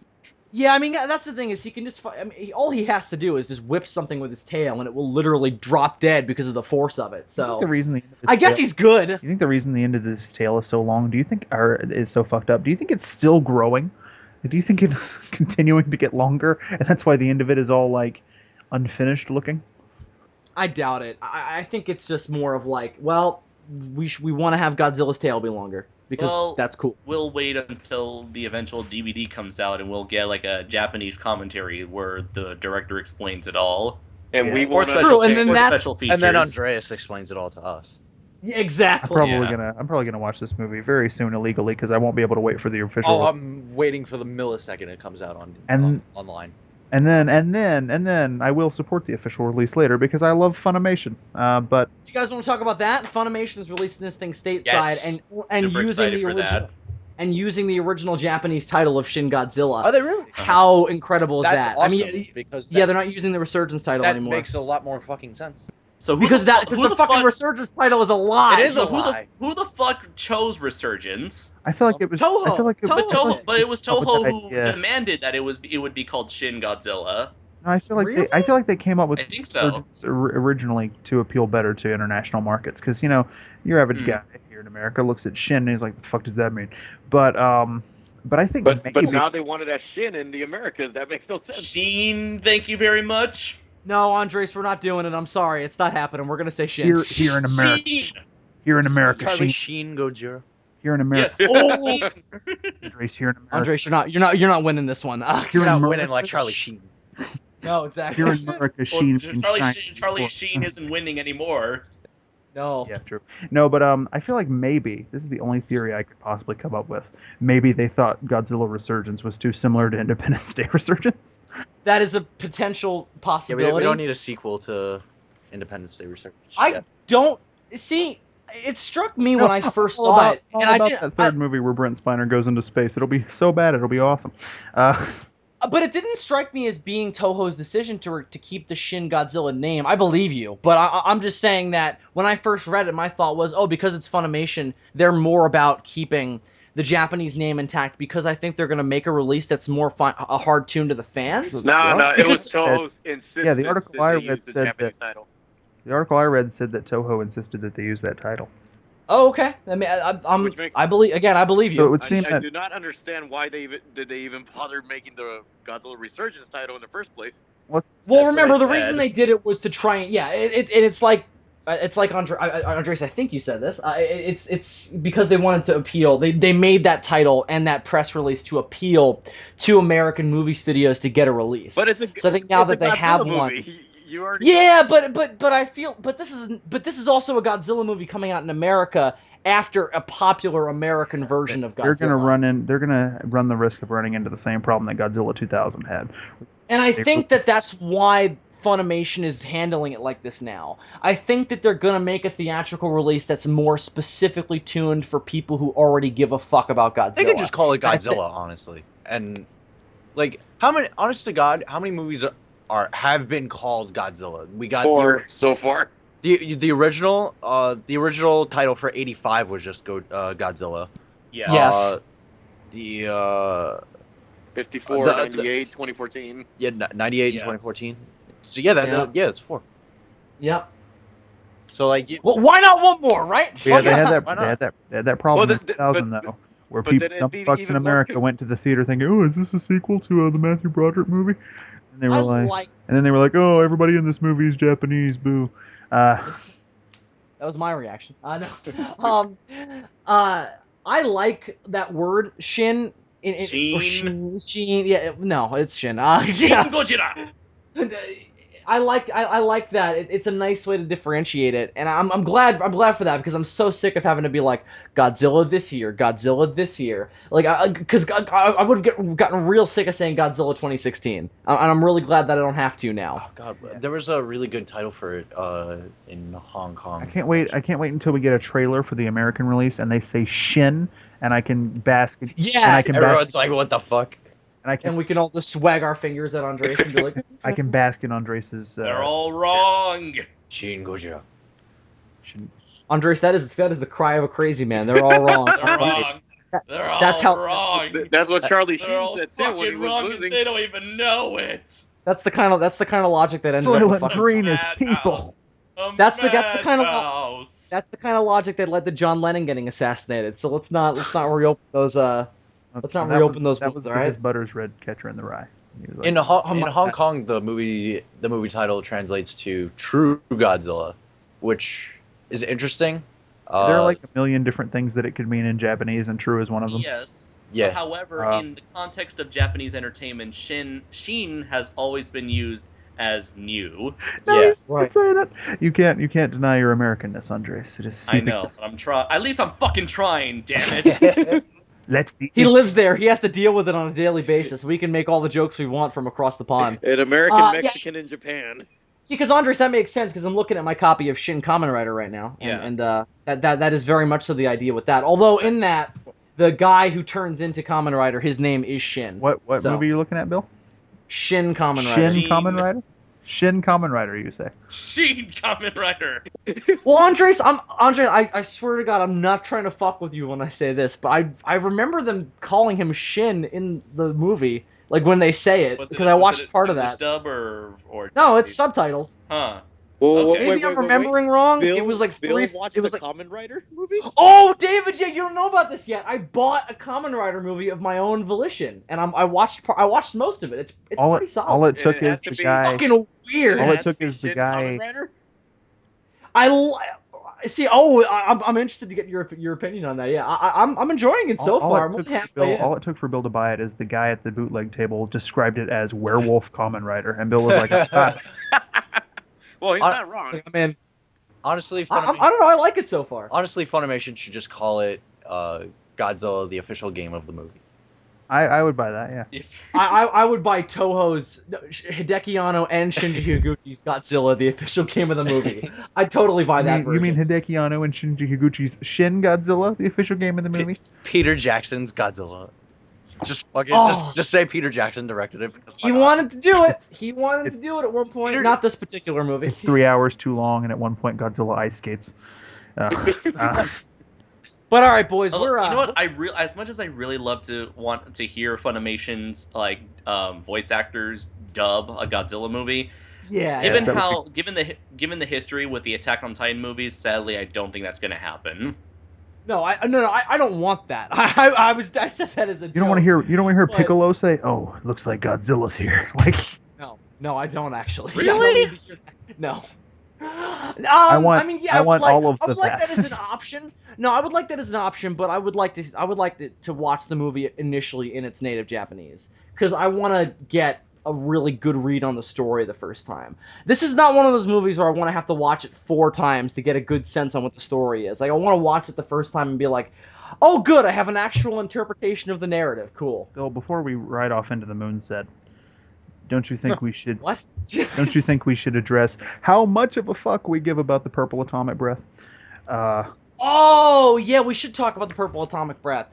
Yeah, I mean, that's the thing, is he can just fight... I mean, all he has to do is just whip something with his tail, and it will literally drop dead because of the force of it, so... I guess he's good. You think the reason the end of this tail is so long, or is so fucked up, do you think it's still growing? Do you think it's continuing to get longer, and that's why the end of it is all, like, unfinished looking? I doubt it. I think it's just more of like, well, we want to have Godzilla's tail be longer, because that's cool. We'll wait until the eventual DVD comes out, and we'll get, like, a Japanese commentary where the director explains it all. And we or special, special, and then special features. And then Andreas explains it all to us. Yeah, exactly. I'm probably gonna watch this movie very soon illegally because I won't be able to wait for the official. Oh, I'm waiting for the millisecond it comes out online. And then I will support the official release later because I love Funimation. But so you guys want to talk about that? Funimation is releasing this thing stateside Yes. and using the original Japanese title of Shin Godzilla. Are they really? How incredible is That's that? Awesome, I mean, because they're not using the Resurgence title anymore. That makes a lot more fucking sense. So because the fucking Resurgence title is a lie. It is a lie. Who the fuck chose Resurgence? I feel like it was Toho. I feel like But it was Toho who demanded that it would be called Shin Godzilla. No, I feel like they came up with I think so. Originally to appeal better to international markets because your average guy here in America looks at Shin and he's like, the fuck does that mean? But I think but now they wanted that Shin in the Americas. That makes no sense. Sheen, thank you very much. No, Andres, we're not doing it. I'm sorry, it's not happening. We're gonna say Shin. Here in America. Here in America. Charlie Shin Gojira. Here in America. Yes. Andres, here in America. Andres, you're not winning this one. You're not winning like Charlie Sheen. No, exactly. Here in America, Sheen. Charlie Sheen isn't winning anymore. No. Yeah, true. No, but I feel like maybe this is the only theory I could possibly come up with. Maybe they thought Godzilla Resurgence was too similar to Independence Day Resurgence. That is a potential possibility. Yeah, we don't need a sequel to Independence Day Resurgence. I don't see. It struck me when I first saw it, and I did. That third movie where Brent Spiner goes into space. It'll be so bad. It'll be awesome. But it didn't strike me as being Toho's decision to keep the Shin Godzilla name. I believe you, but I'm just saying that when I first read it, my thought was, because it's Funimation, they're more about keeping the Japanese name intact because I think they're going to make a release that's more a hard tune to the fans. No, it was Toho's insistence. Yeah, the article I read said that. Title. The article I read said that Toho insisted that they use that title. Oh, okay. I mean, I believe you. So it would seem I do not understand why they even bothered making the Godzilla Resurgence title in the first place. Remember the reason they did it was to try and it's like Andres, I think you said this. It's because they wanted to appeal. They made that title and that press release to appeal to American movie studios to get a release. But so I think now that they have one. You already... Yeah, but I feel this is also a Godzilla movie coming out in America after a popular American version of Godzilla. They're gonna run the risk of running into the same problem that Godzilla 2000 had. And I think that's why Funimation is handling it like this now. I think that they're gonna make a theatrical release that's more specifically tuned for people who already give a fuck about Godzilla. They could just call it Godzilla, honestly. And honest to God, how many movies have been called Godzilla? We got 4 so far. The original title for '85 was just Godzilla. Yeah. Yes. The 54, 98, 2014. Yeah, 98 and 2014. So that's 4. Yep. So why not one more, right? Yeah, they had that problem in 2000 though, where but people, some fucks in America went to the theater thinking, "Oh, is this a sequel to the Matthew Broderick movie?" And they were like, "Oh, everybody in this movie is Japanese, boo." That was my reaction. No. I like that word Shin Shin, yeah, no, it's Shin. Shin Yeah. Gojira. I like that. It's a nice way to differentiate it, and I'm glad for that because I'm so sick of having to be like Godzilla this year, Godzilla this year, like because I would have gotten real sick of saying Godzilla 2016, and I'm really glad that I don't have to now. Oh God, there was a really good title for it in Hong Kong. I can't wait until we get a trailer for the American release and they say Shin, and I can bask. Yeah, and I can Everyone's like, "What the fuck?" And we can all just swag our fingers at Andres and be like, I can bask in Andres's. They're all wrong. Shin Gojira. Andres, that is the cry of a crazy man. They're all wrong. They're wrong. They're all That's how- wrong. That's what Charlie They're Sheen all said too when he fucking was wrong, losing. and they don't even know it. That's the kind of logic that ended up. Soylent with fucking- Green is Madhouse. people. That's the kind of Madhouse. that's the kind of logic that led to John Lennon getting assassinated. So let's not reopen those Let's not reopen those That wounds, was all right? because Butters read Catcher in the Rye. He was like, In Hong Kong, the movie title translates to True Godzilla, which is interesting. there are like a million different things that it could mean in Japanese, and True is one of them. Yes. Yeah. However, in the context of Japanese entertainment, Shin has always been used as new. No, Yeah. he's not saying it. You can't deny your Americanness, Andres. It is. I know, but I'm trying. At least I'm fucking trying. Damn it. He lives there. He has to deal with it on a daily basis. We can make all the jokes we want from across the pond. An American, Yeah. Mexican, in Japan. See, because Andres, that makes sense because I'm looking at my copy of Shin Kamen Rider right now, and that is very much so the idea with that. Although in that, the guy who turns into Kamen Rider, his name is Shin. What movie are you looking at, Bill? Shin Kamen Rider. Shin Kamen Rider. Shin Kamen Rider, you say? Shin Kamen Rider. Well, Andres, I swear to God, I'm not trying to fuck with you when I say this, but I remember them calling him Shin in the movie, like when they say it, because I watched part of that. Dub or no, it's subtitled. Huh. Well, Okay. Maybe I'm remembering wrong. Bill, It was like Bill watched it was the like Kamen Rider movie. Oh, David, yeah, you don't know about this yet. I bought a Kamen Rider movie of my own volition, and I watched most of it. It's pretty solid. All it took is the guy. Fucking weird. All it took is the guy. See. Oh, I'm interested to get your opinion on that. Yeah, I'm enjoying it so far. I'm only halfway in. All it took for Bill to buy it is the guy at the bootleg table described it as Werewolf Kamen Rider, and Bill was like, ah. Well, he's not wrong. I mean, honestly, I don't know. I like it so far. Honestly, Funimation should just call it Godzilla, the official game of the movie. I would buy that, yeah. I would buy Toho's Hideki Anno and Shinji Higuchi's Godzilla, the official game of the movie. I'd totally buy that version. You mean Hideki Anno and Shinji Higuchi's Shin Godzilla, the official game of the movie? Peter Jackson's Godzilla. Just fucking just say Peter Jackson directed it. He wanted to do it. He wanted to do it at one point. Not this particular movie. It's 3 hours too long, and at one point Godzilla ice skates. But all right, boys, we're you know what? As much as I really love to want to hear Funimation's voice actors dub a Godzilla movie. Yeah. Given the history with the Attack on Titan movies, sadly, I don't think that's going to happen. No, I don't want that. I said that as a joke. You don't want to hear Piccolo say, "Oh, it looks like Godzilla's here." Like. No, I don't actually. Really? No. I want all of the. I would like that as an option. No, I would like that as an option, but I would like to watch the movie initially in its native Japanese because I want to get a really good read on the story the first time. This is not one of those movies where I want to have to watch it 4 times to get a good sense on what the story is. Like I want to watch it the first time and be like, "Oh, good, I have an actual interpretation of the narrative. Cool." Bill, before we ride off into the moon set, don't you think we should? What? Don't you think we should address how much of a fuck we give about the purple atomic breath? Oh yeah, we should talk about the purple atomic breath,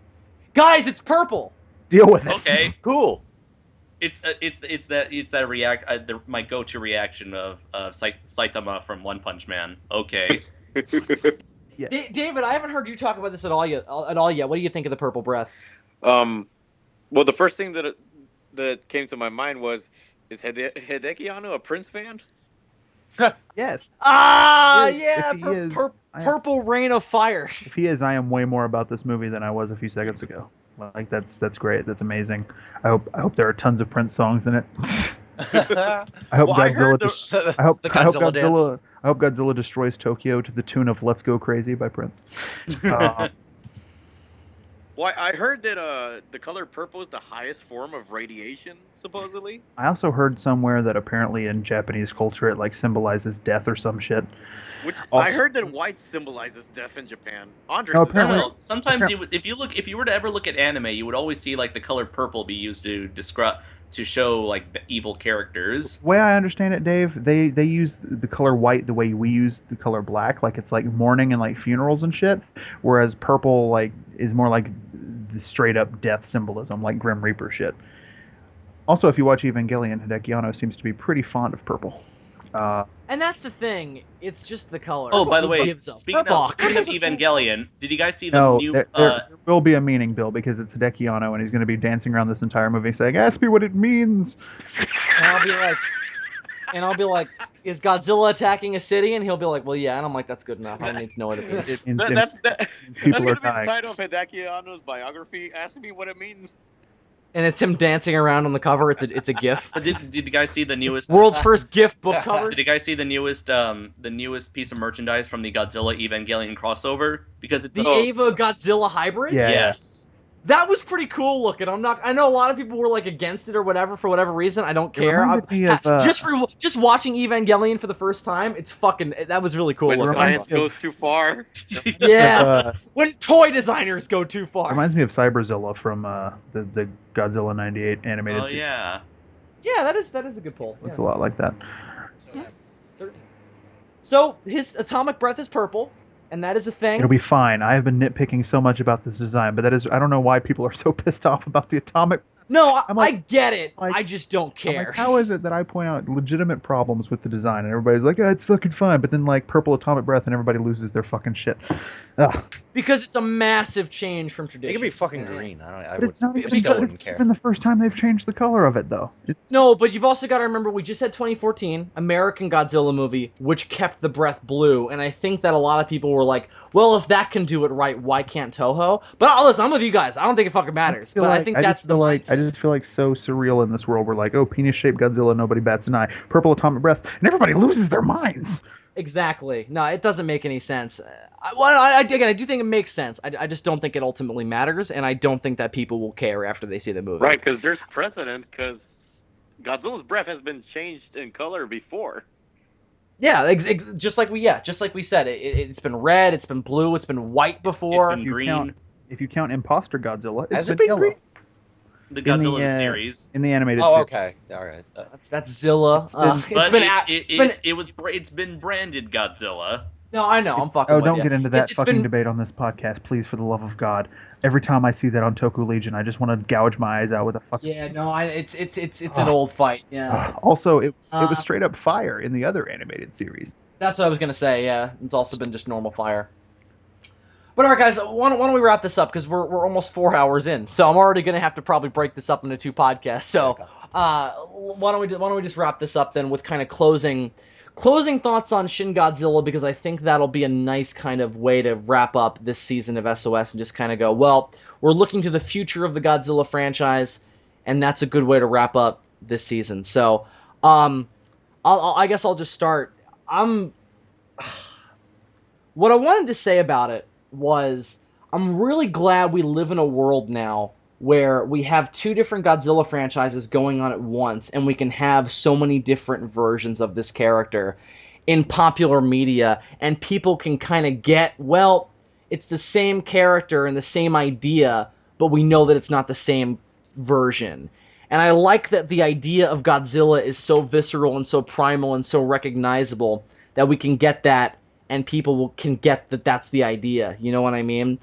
guys. It's purple. Deal with it. Okay, cool. It's my go-to reaction of Saitama from One Punch Man. Okay. Yeah. David, I haven't heard you talk about this at all yet. What do you think of the purple breath? Well, the first thing that came to my mind was, is Hideki Anno a Prince fan? Yes. Yeah, If he is, Purple Rain of Fire. If he is, I am way more about this movie than I was a few seconds ago. Like that's great. That's amazing. I hope there are tons of Prince songs in it. I hope Godzilla. I hope Godzilla destroys Tokyo to the tune of "Let's Go Crazy" by Prince. Well, I heard that the color purple is the highest form of radiation, supposedly. I also heard somewhere that apparently in Japanese culture it like symbolizes death or some shit. Which I Also, heard that white symbolizes death in Japan. Andres, no, is that No, apparently, right? no. Sometimes you would, if you were to ever look at anime, you would always see like the color purple be used to describe to show like the evil characters. the way I understand it, Dave, they use the color white the way we use the color black, like it's like mourning and like funerals and shit, whereas purple like is more like the straight up death symbolism, like Grim Reaper shit. Also, if you watch Evangelion, Hideki Anno seems to be pretty fond of purple. And that's the thing. It's just the color. Oh, by the Who way, gives a speaking fuck? of Evangelion, did you guys see the No, new? there will be a meaning, Bill, because it's Hideki Anno, and he's going to be dancing around this entire movie saying, "Ask me what it means." And I'll be like, is Godzilla attacking a city? And he'll be like, well, yeah. And I'm like, that's good enough. I don't need to know what it means. It means, That's people gonna are be the dying. title of Hideki Anno's biography. Ask me what it means. And it's him dancing around on the cover. It's a GIF. But did you guys see the newest? World's first GIF book cover. Did you guys see the newest piece of merchandise from the Godzilla Evangelion crossover? Because it's The Ava Godzilla hybrid. Yeah. yes. That was pretty cool looking. I know a lot of people were like against it or whatever for whatever reason. I don't care. reminded me of, Just watching Evangelion for the first time, it's fucking. That was really cool. When looking. science goes too far. Yeah. When toy designers go too far. Reminds me of Cyberzilla from the Godzilla '98 animated Oh series. yeah. Yeah, that is a good pull. Looks Yeah. a lot like that. Certainly. So his atomic breath is purple, and that is a thing. It'll be fine. I have been nitpicking so much about this design, but I don't know why people are so pissed off about the atomic. No, I'm like- I get it. like- I just don't I'm care. like, how is it that I point out legitimate problems with the design and everybody's like, it's fucking fine, but then like purple atomic breath and everybody loses their fucking shit. Ugh. Because it's a massive change from It tradition. could be fucking Yeah. green. I But would. it's not because even, still wouldn't it's care. even the first time they've changed the color of it though. No, but you've also got to remember we just had 2014 American Godzilla movie, which kept the breath blue, and I think that a lot of people were like, "Well, if that can do it right, why can't Toho?" But listen, I'm with you guys. I don't think it fucking matters. But I think that's the mindset. I just feel like so surreal in this world. We're like, oh, penis-shaped Godzilla, nobody bats an eye. Purple atomic breath, and everybody loses their minds. Exactly. No, it doesn't make any sense. Again, I do think it makes sense. I just don't think it ultimately matters, and I don't think that people will care after they see the movie. Right, because there's precedent, because Godzilla's breath has been changed in color before. Yeah, just like we said, it's been red, it's been blue, it's been white before. It's been green. If you count Imposter Godzilla, it's Has it been been yellow. green? The Godzilla the, series. In the animated Oh, series. okay. All right. That's Zilla. It's been branded Godzilla. No, I know. I'm fucking. Oh, with don't ya. get into that It's fucking been- debate on this podcast, please, for the love of God. Every time I see that on Toku Legion, I just want to gouge my eyes out with a fucking. Yeah, no, it's an old fight. Yeah, Also, it was Uh, straight up fire in the other animated series. that's what I was gonna say. Yeah, it's also been just normal fire. But all right, guys, why don't we wrap this up because we're almost 4 hours in, so I'm already gonna have to probably break this up into 2 podcasts. So, why don't we just wrap this up then with kind of closing thoughts on Shin Godzilla, because I think that'll be a nice kind of way to wrap up this season of SOS and just kind of go, well, we're looking to the future of the Godzilla franchise, and that's a good way to wrap up this season. So, I guess I'll just start. What I wanted to say about it was I'm really glad we live in a world now where we have 2 different Godzilla franchises going on at once, and we can have so many different versions of this character in popular media, and people can kind of get, well, it's the same character and the same idea, but we know that it's not the same version. And I like that the idea of Godzilla is so visceral and so primal and so recognizable that we can get that, and people can get that that's the idea. You know what I mean?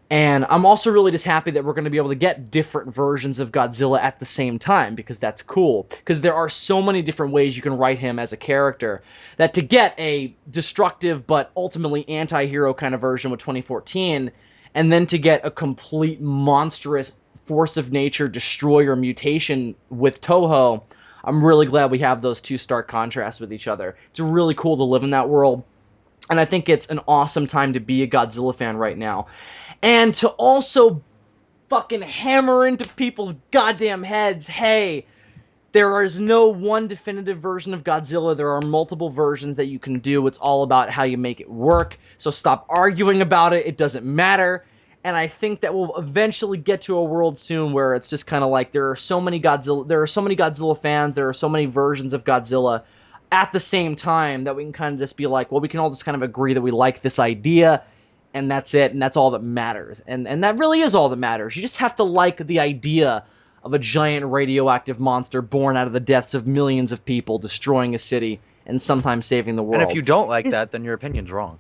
And I'm also really just happy that we're going to be able to get different versions of Godzilla at the same time, because that's cool. Because there are so many different ways you can write him as a character that to get a destructive but ultimately anti-hero kind of version with 2014, and then to get a complete monstrous force of nature destroyer mutation with Toho, I'm really glad we have those 2 stark contrasts with each other. It's really cool to live in that world. And I think it's an awesome time to be a Godzilla fan right now. And to also fucking hammer into people's goddamn heads, hey, there is no one definitive version of Godzilla. There are multiple versions that you can do. It's all about how you make it work. So stop arguing about it. It doesn't matter. And I think that we'll eventually get to a world soon where it's just kind of like there are so many Godzilla fans, there are so many versions of Godzilla at the same time that we can kind of just be like, well, we can all just kind of agree that we like this idea, and that's it, and that's all that matters. And that really is all that matters. You just have to like the idea of a giant radioactive monster born out of the deaths of millions of people, destroying a city and sometimes saving the world. And if you don't like that, then your opinion's wrong.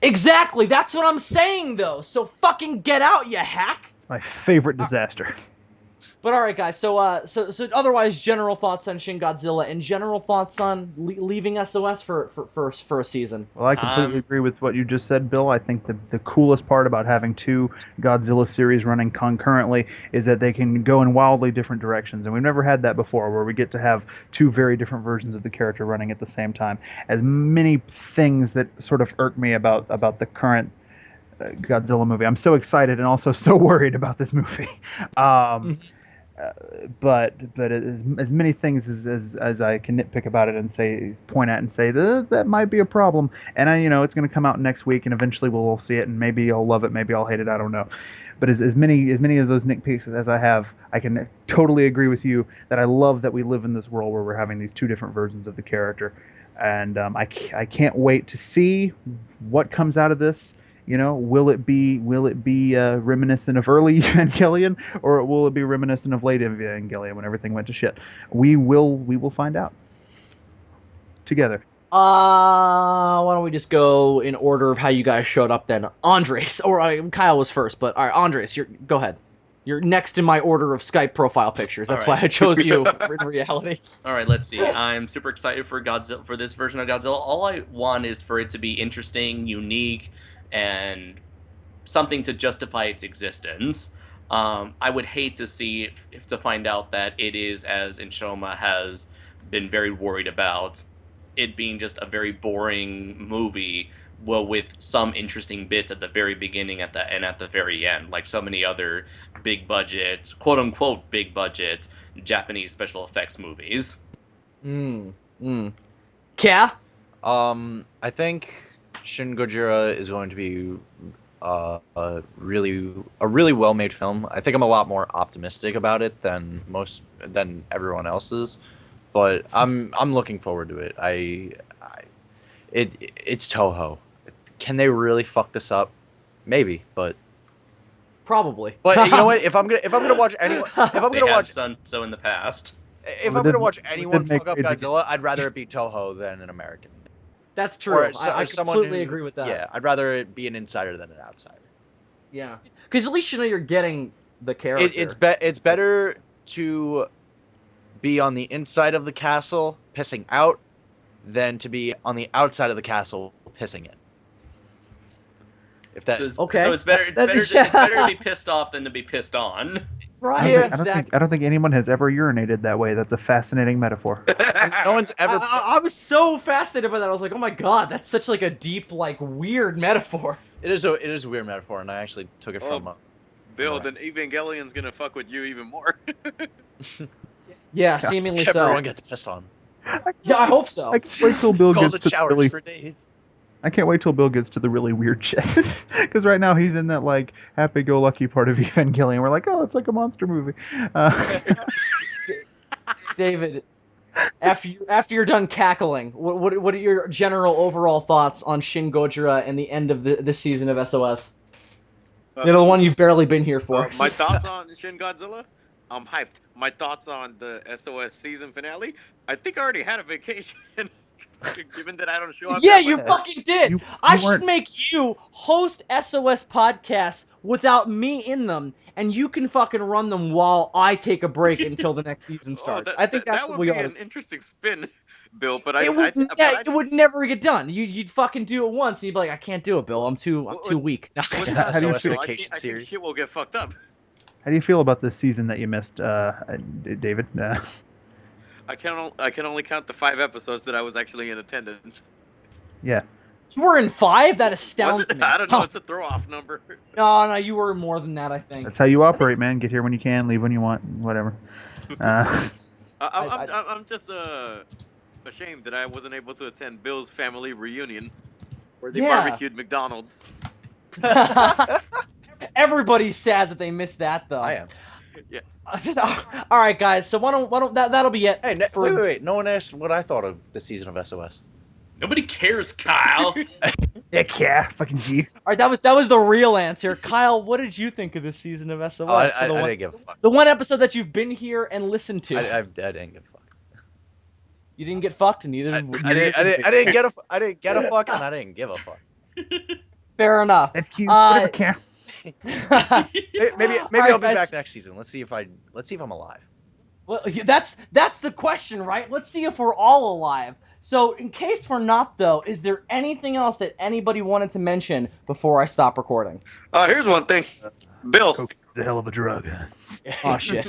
Exactly, that's what I'm saying, though. So fucking get out, you hack. My favorite disaster. But all right, guys. So otherwise, general thoughts on Shin Godzilla and general thoughts on leaving SOS for a season. Well, I completely agree with what you just said, Bill. I think the coolest part about having two Godzilla series running concurrently is that they can go in wildly different directions, and we've never had that before, where we get to have two very different versions of the character running at the same time. As many things that sort of irk me about the current Godzilla movie. I'm so excited and also so worried about this movie. But as many things as I can nitpick about it and point at and say that might be a problem, and it's going to come out next week and eventually we'll all see it and maybe I'll love it, maybe I'll hate it, I don't know. But as many of those nitpicks as I have, I can totally agree with you that I love that we live in this world where we're having these two different versions of the character, and I can't wait to see what comes out of this. Will it be reminiscent of early Evangelion, or will it be reminiscent of late Evangelion when everything went to shit? We will find out together. Why don't we just go in order of how you guys showed up then? Andres, or Kyle was first, but all right, Andres, go ahead. You're next in my order of Skype profile pictures. That's why I chose you in reality. All right, let's see. I'm super excited for Godzilla, for this version of Godzilla. All I want is for it to be interesting, unique, and something to justify its existence. I would hate to see to find out that it is, as Inshoma has been very worried about, it being just a very boring movie, well, with some interesting bits at the very beginning and at the very end, like so many other big budget, quote unquote big budget Japanese special effects movies. Kya? I think Shin Gojira is going to be a really well made film. I think I'm a lot more optimistic about it than everyone else is, but I'm looking forward to it. It's Toho. Can they really fuck this up? Maybe, but probably. But you know what? If I'm gonna watch anyone, so in the past. If I'm gonna watch anyone fuck up Godzilla, I'd rather it be Toho than an American. That's true. I completely agree with that. Yeah, I'd rather it be an insider than an outsider. Yeah, because at least you're getting the character. It's better to be on the inside of the castle pissing out than to be on the outside of the castle pissing in. If that okay, so it's better to be pissed off than to be pissed on. Right. Yeah, exactly. I don't think anyone has ever urinated that way. That's a fascinating metaphor. No one's ever. I was so fascinated by that. I was like, oh my god, that's such like a deep, like weird metaphor. It is a weird metaphor, and I actually took it from. Bill, then Evangelion's gonna fuck with you even more. Yeah, seemingly so. Everyone gets pissed on. Yeah, I hope so. I can't wait till Bill gets to showers for days. I can't wait till Bill gets to the really weird shit. Because right now he's in that like happy-go-lucky part of Evangelion. We're like, oh, it's like a monster movie. David, after you're done cackling, what are your general overall thoughts on Shin Gojira and the end of this season of SOS? The one you've barely been here for. My thoughts on Shin Godzilla? I'm hyped. My thoughts on the SOS season finale? I think I already had a vacation. Given that I don't show up. Yeah, you fucking did. I should make you host SOS podcasts without me in them, and you can fucking run them while I take a break until the next season starts. I think that's what we ought to do. That would be an interesting spin, Bill. But it would never get done. You'd fucking do it once, and you'd be like, I can't do it, Bill. I'm too weak. How do you feel? I think shit will get fucked up. How do you feel about this season that you missed, David? I can only count the 5 episodes that I was actually in attendance. Yeah. You were in 5? That astounds me. I don't know. It's a throw-off number. No, you were more than that, I think. That's how you operate, man. Get here when you can, leave when you want, whatever. I'm just ashamed that I wasn't able to attend Bill's family reunion where they barbecued McDonald's. Everybody's sad that they missed that, though. I am. Yeah. All right, guys. So why don't that'll be it. Hey, wait. No one asked what I thought of the season of SOS. Nobody cares, Kyle. Heck yeah, fucking G. All right, that was the real answer. Kyle, what did you think of this season of SOS? I didn't give a fuck. The one episode that you've been here and listened to. I didn't give a fuck. You didn't get fucked, and neither. I didn't get a fuck, and I didn't give a fuck. Fair enough. That's cute. Whatever, Cam. Maybe I'll be back next season. Let's see if I'm alive. Well, that's the question, right? Let's see if we're all alive. So, in case we're not, though, is there anything else that anybody wanted to mention before I stop recording? Here's one thing. Bill. Cocaine's a hell of a drug. Oh shit.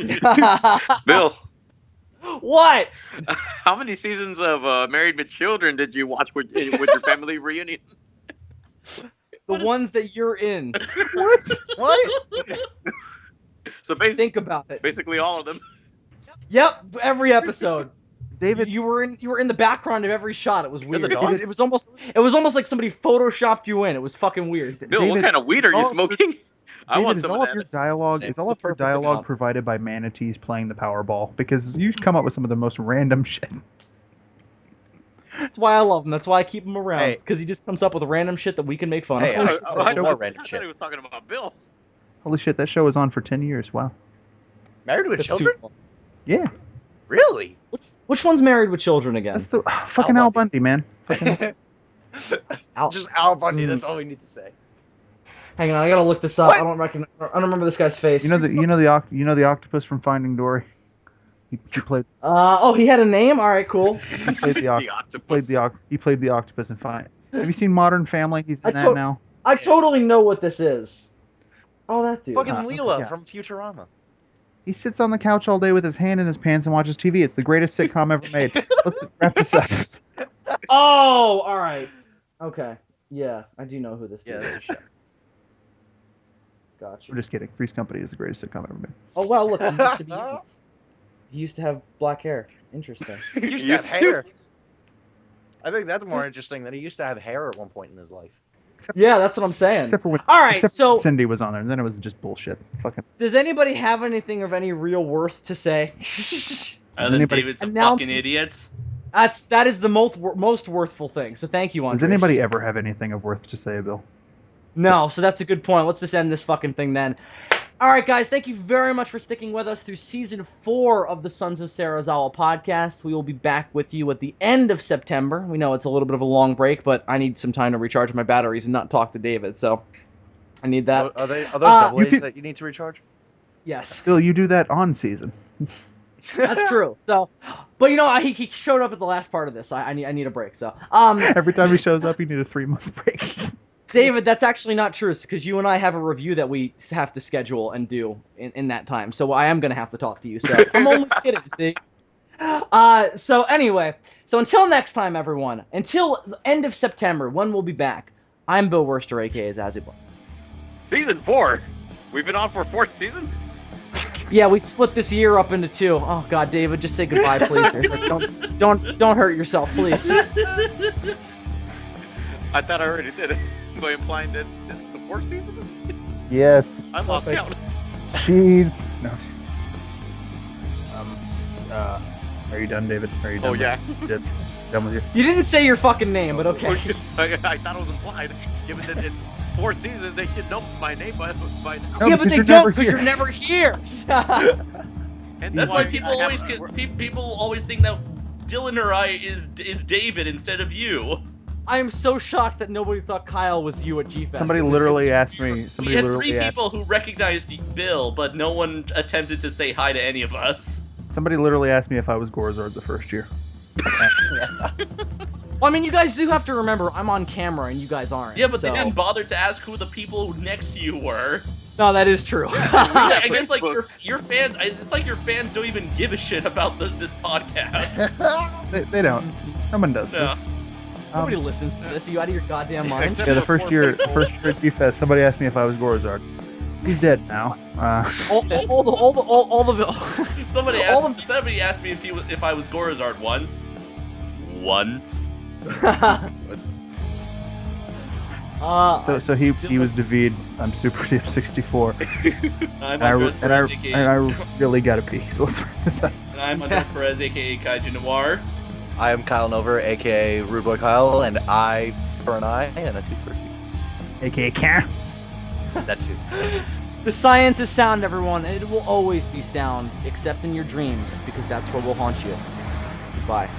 Bill. What? How many seasons of Married with Children did you watch with your family reunion? The ones that you're in. What? So Think about it. basically all of them. Yep, every episode. David, you were in the background of every shot. It was weird. the dog? It was almost like somebody photoshopped you in. It was fucking weird. Bill, David, what kind of weed are you smoking? I want is some all of of your that. dialogue Same. is all of your Perfect dialogue amount. provided by manatees playing the Powerball? Because you come up with some of the most random shit. That's why I love him. That's why I keep him around. Hey. Because he just comes up with random shit that we can make fun Hey, of. more random I shit. thought he was talking about Bill. Holy shit, that show was on for 10 years. Wow. Married with That's Children? too- Yeah, Really? Which one's Married with Children that's again? the fucking Al Bundy, man. Just Al Bundy. That's all we need to say. Hang on, I gotta look this up. What? I don't remember this guy's face. You know the octopus from Finding Dory. He played he had a name. All right, cool. he played the octopus. he played the octopus in Find. Have you seen Modern Family? He's in that now. I totally know what this is. Oh, that dude. Fucking Ah, Leela yeah. from Futurama. He sits on the couch all day with his hand in his pants and watches TV. It's the greatest sitcom ever made. Let's wrap this up. Oh, all right. Okay. Yeah, I do know who this Yeah, dude that's a is. shit. Gotcha. I'm just kidding. Three's Company is the greatest sitcom ever made. Oh well, look. He used to have black hair. Interesting. He used to have hair. I think that's more interesting that he used to have hair at one point in his life. Yeah, that's what I'm saying. Except for when All right, except so when Cindy was on there, and then it was just bullshit. Fucking. does anybody have anything of any real worth to say? Other than Anybody- David's a Announce- fucking idiot. That is the most worthful thing. So thank you, Andres. Does anybody ever have anything of worth to say, Bill? No, so that's a good point. Let's just end this fucking thing then. All right, guys, thank you very much for sticking with us through Season 4 of the Sons of Serizawa podcast. We will be back with you at the end of September. We know it's a little bit of a long break, but I need some time to recharge my batteries and not talk to David, so I need that. Are those double A's can- that you need to recharge? Yes, Bill, you do that on season. that's true. So, but he showed up at the last part of this. I need a break. So, Every time he shows up, you need a 3-month break. David, that's actually not true because you and I have a review that we have to schedule and do in that time. So I am going to have to talk to you. So I'm only kidding, see? So anyway, so until next time, everyone, until the end of September, when we'll be back, I'm Bill Worster, a.k.a. Zazubaar. Season 4. We've been on for 4 seasons. Yeah, we split this year up into 2. Oh, God, David, just say goodbye, please. Don't hurt yourself, please. I thought I already did it by implying that this is the 4th season. Yes. I lost count. Cheese. No. Are you done, David? Are you done? Oh yeah. Done with you? You didn't say your fucking name, but okay. I thought it was implied. Given that it's 4 seasons, they should know my name by now. No, Yeah, because but they you're don't never because here. you're never here. Hence That's why I people haven't- always think that Dylan or I is David instead of you. I am so shocked that nobody thought Kyle was you at G-Fest. Somebody It was- literally it's- asked me. We Somebody had literally 3 asked. people who recognized Bill, but no one attempted to say hi to any of us. Somebody literally asked me if I was Gorzard the first year. Well, I mean, you guys do have to remember, I'm on camera and you guys aren't. Yeah, but so. they didn't bother to ask who the people next to you were. No, that is true. I guess like Facebooks. your fans, it's like your fans don't even give a shit about this podcast. They don't. No one does. No. Nobody listens to this. Are you out of your goddamn mind? Except Yeah, the for first 4 year people. at G-Fest, somebody asked me if I was Gorzard. He's dead now. all the Somebody All asked me if I was Gorazard once. Once. So he was David. I'm Super Team 64. I'm and I Andres Perez, aka. really gotta pee. So let's wrap this up. And I'm Andres Perez, aka Kaiju Noir. I am Kyle Nover, aka Rude Boy Kyle, and I for an I and a tooth for a tooth. AKA Karen. That too. The science is sound, everyone. It will always be sound, except in your dreams, because that's where we'll haunt you. Goodbye.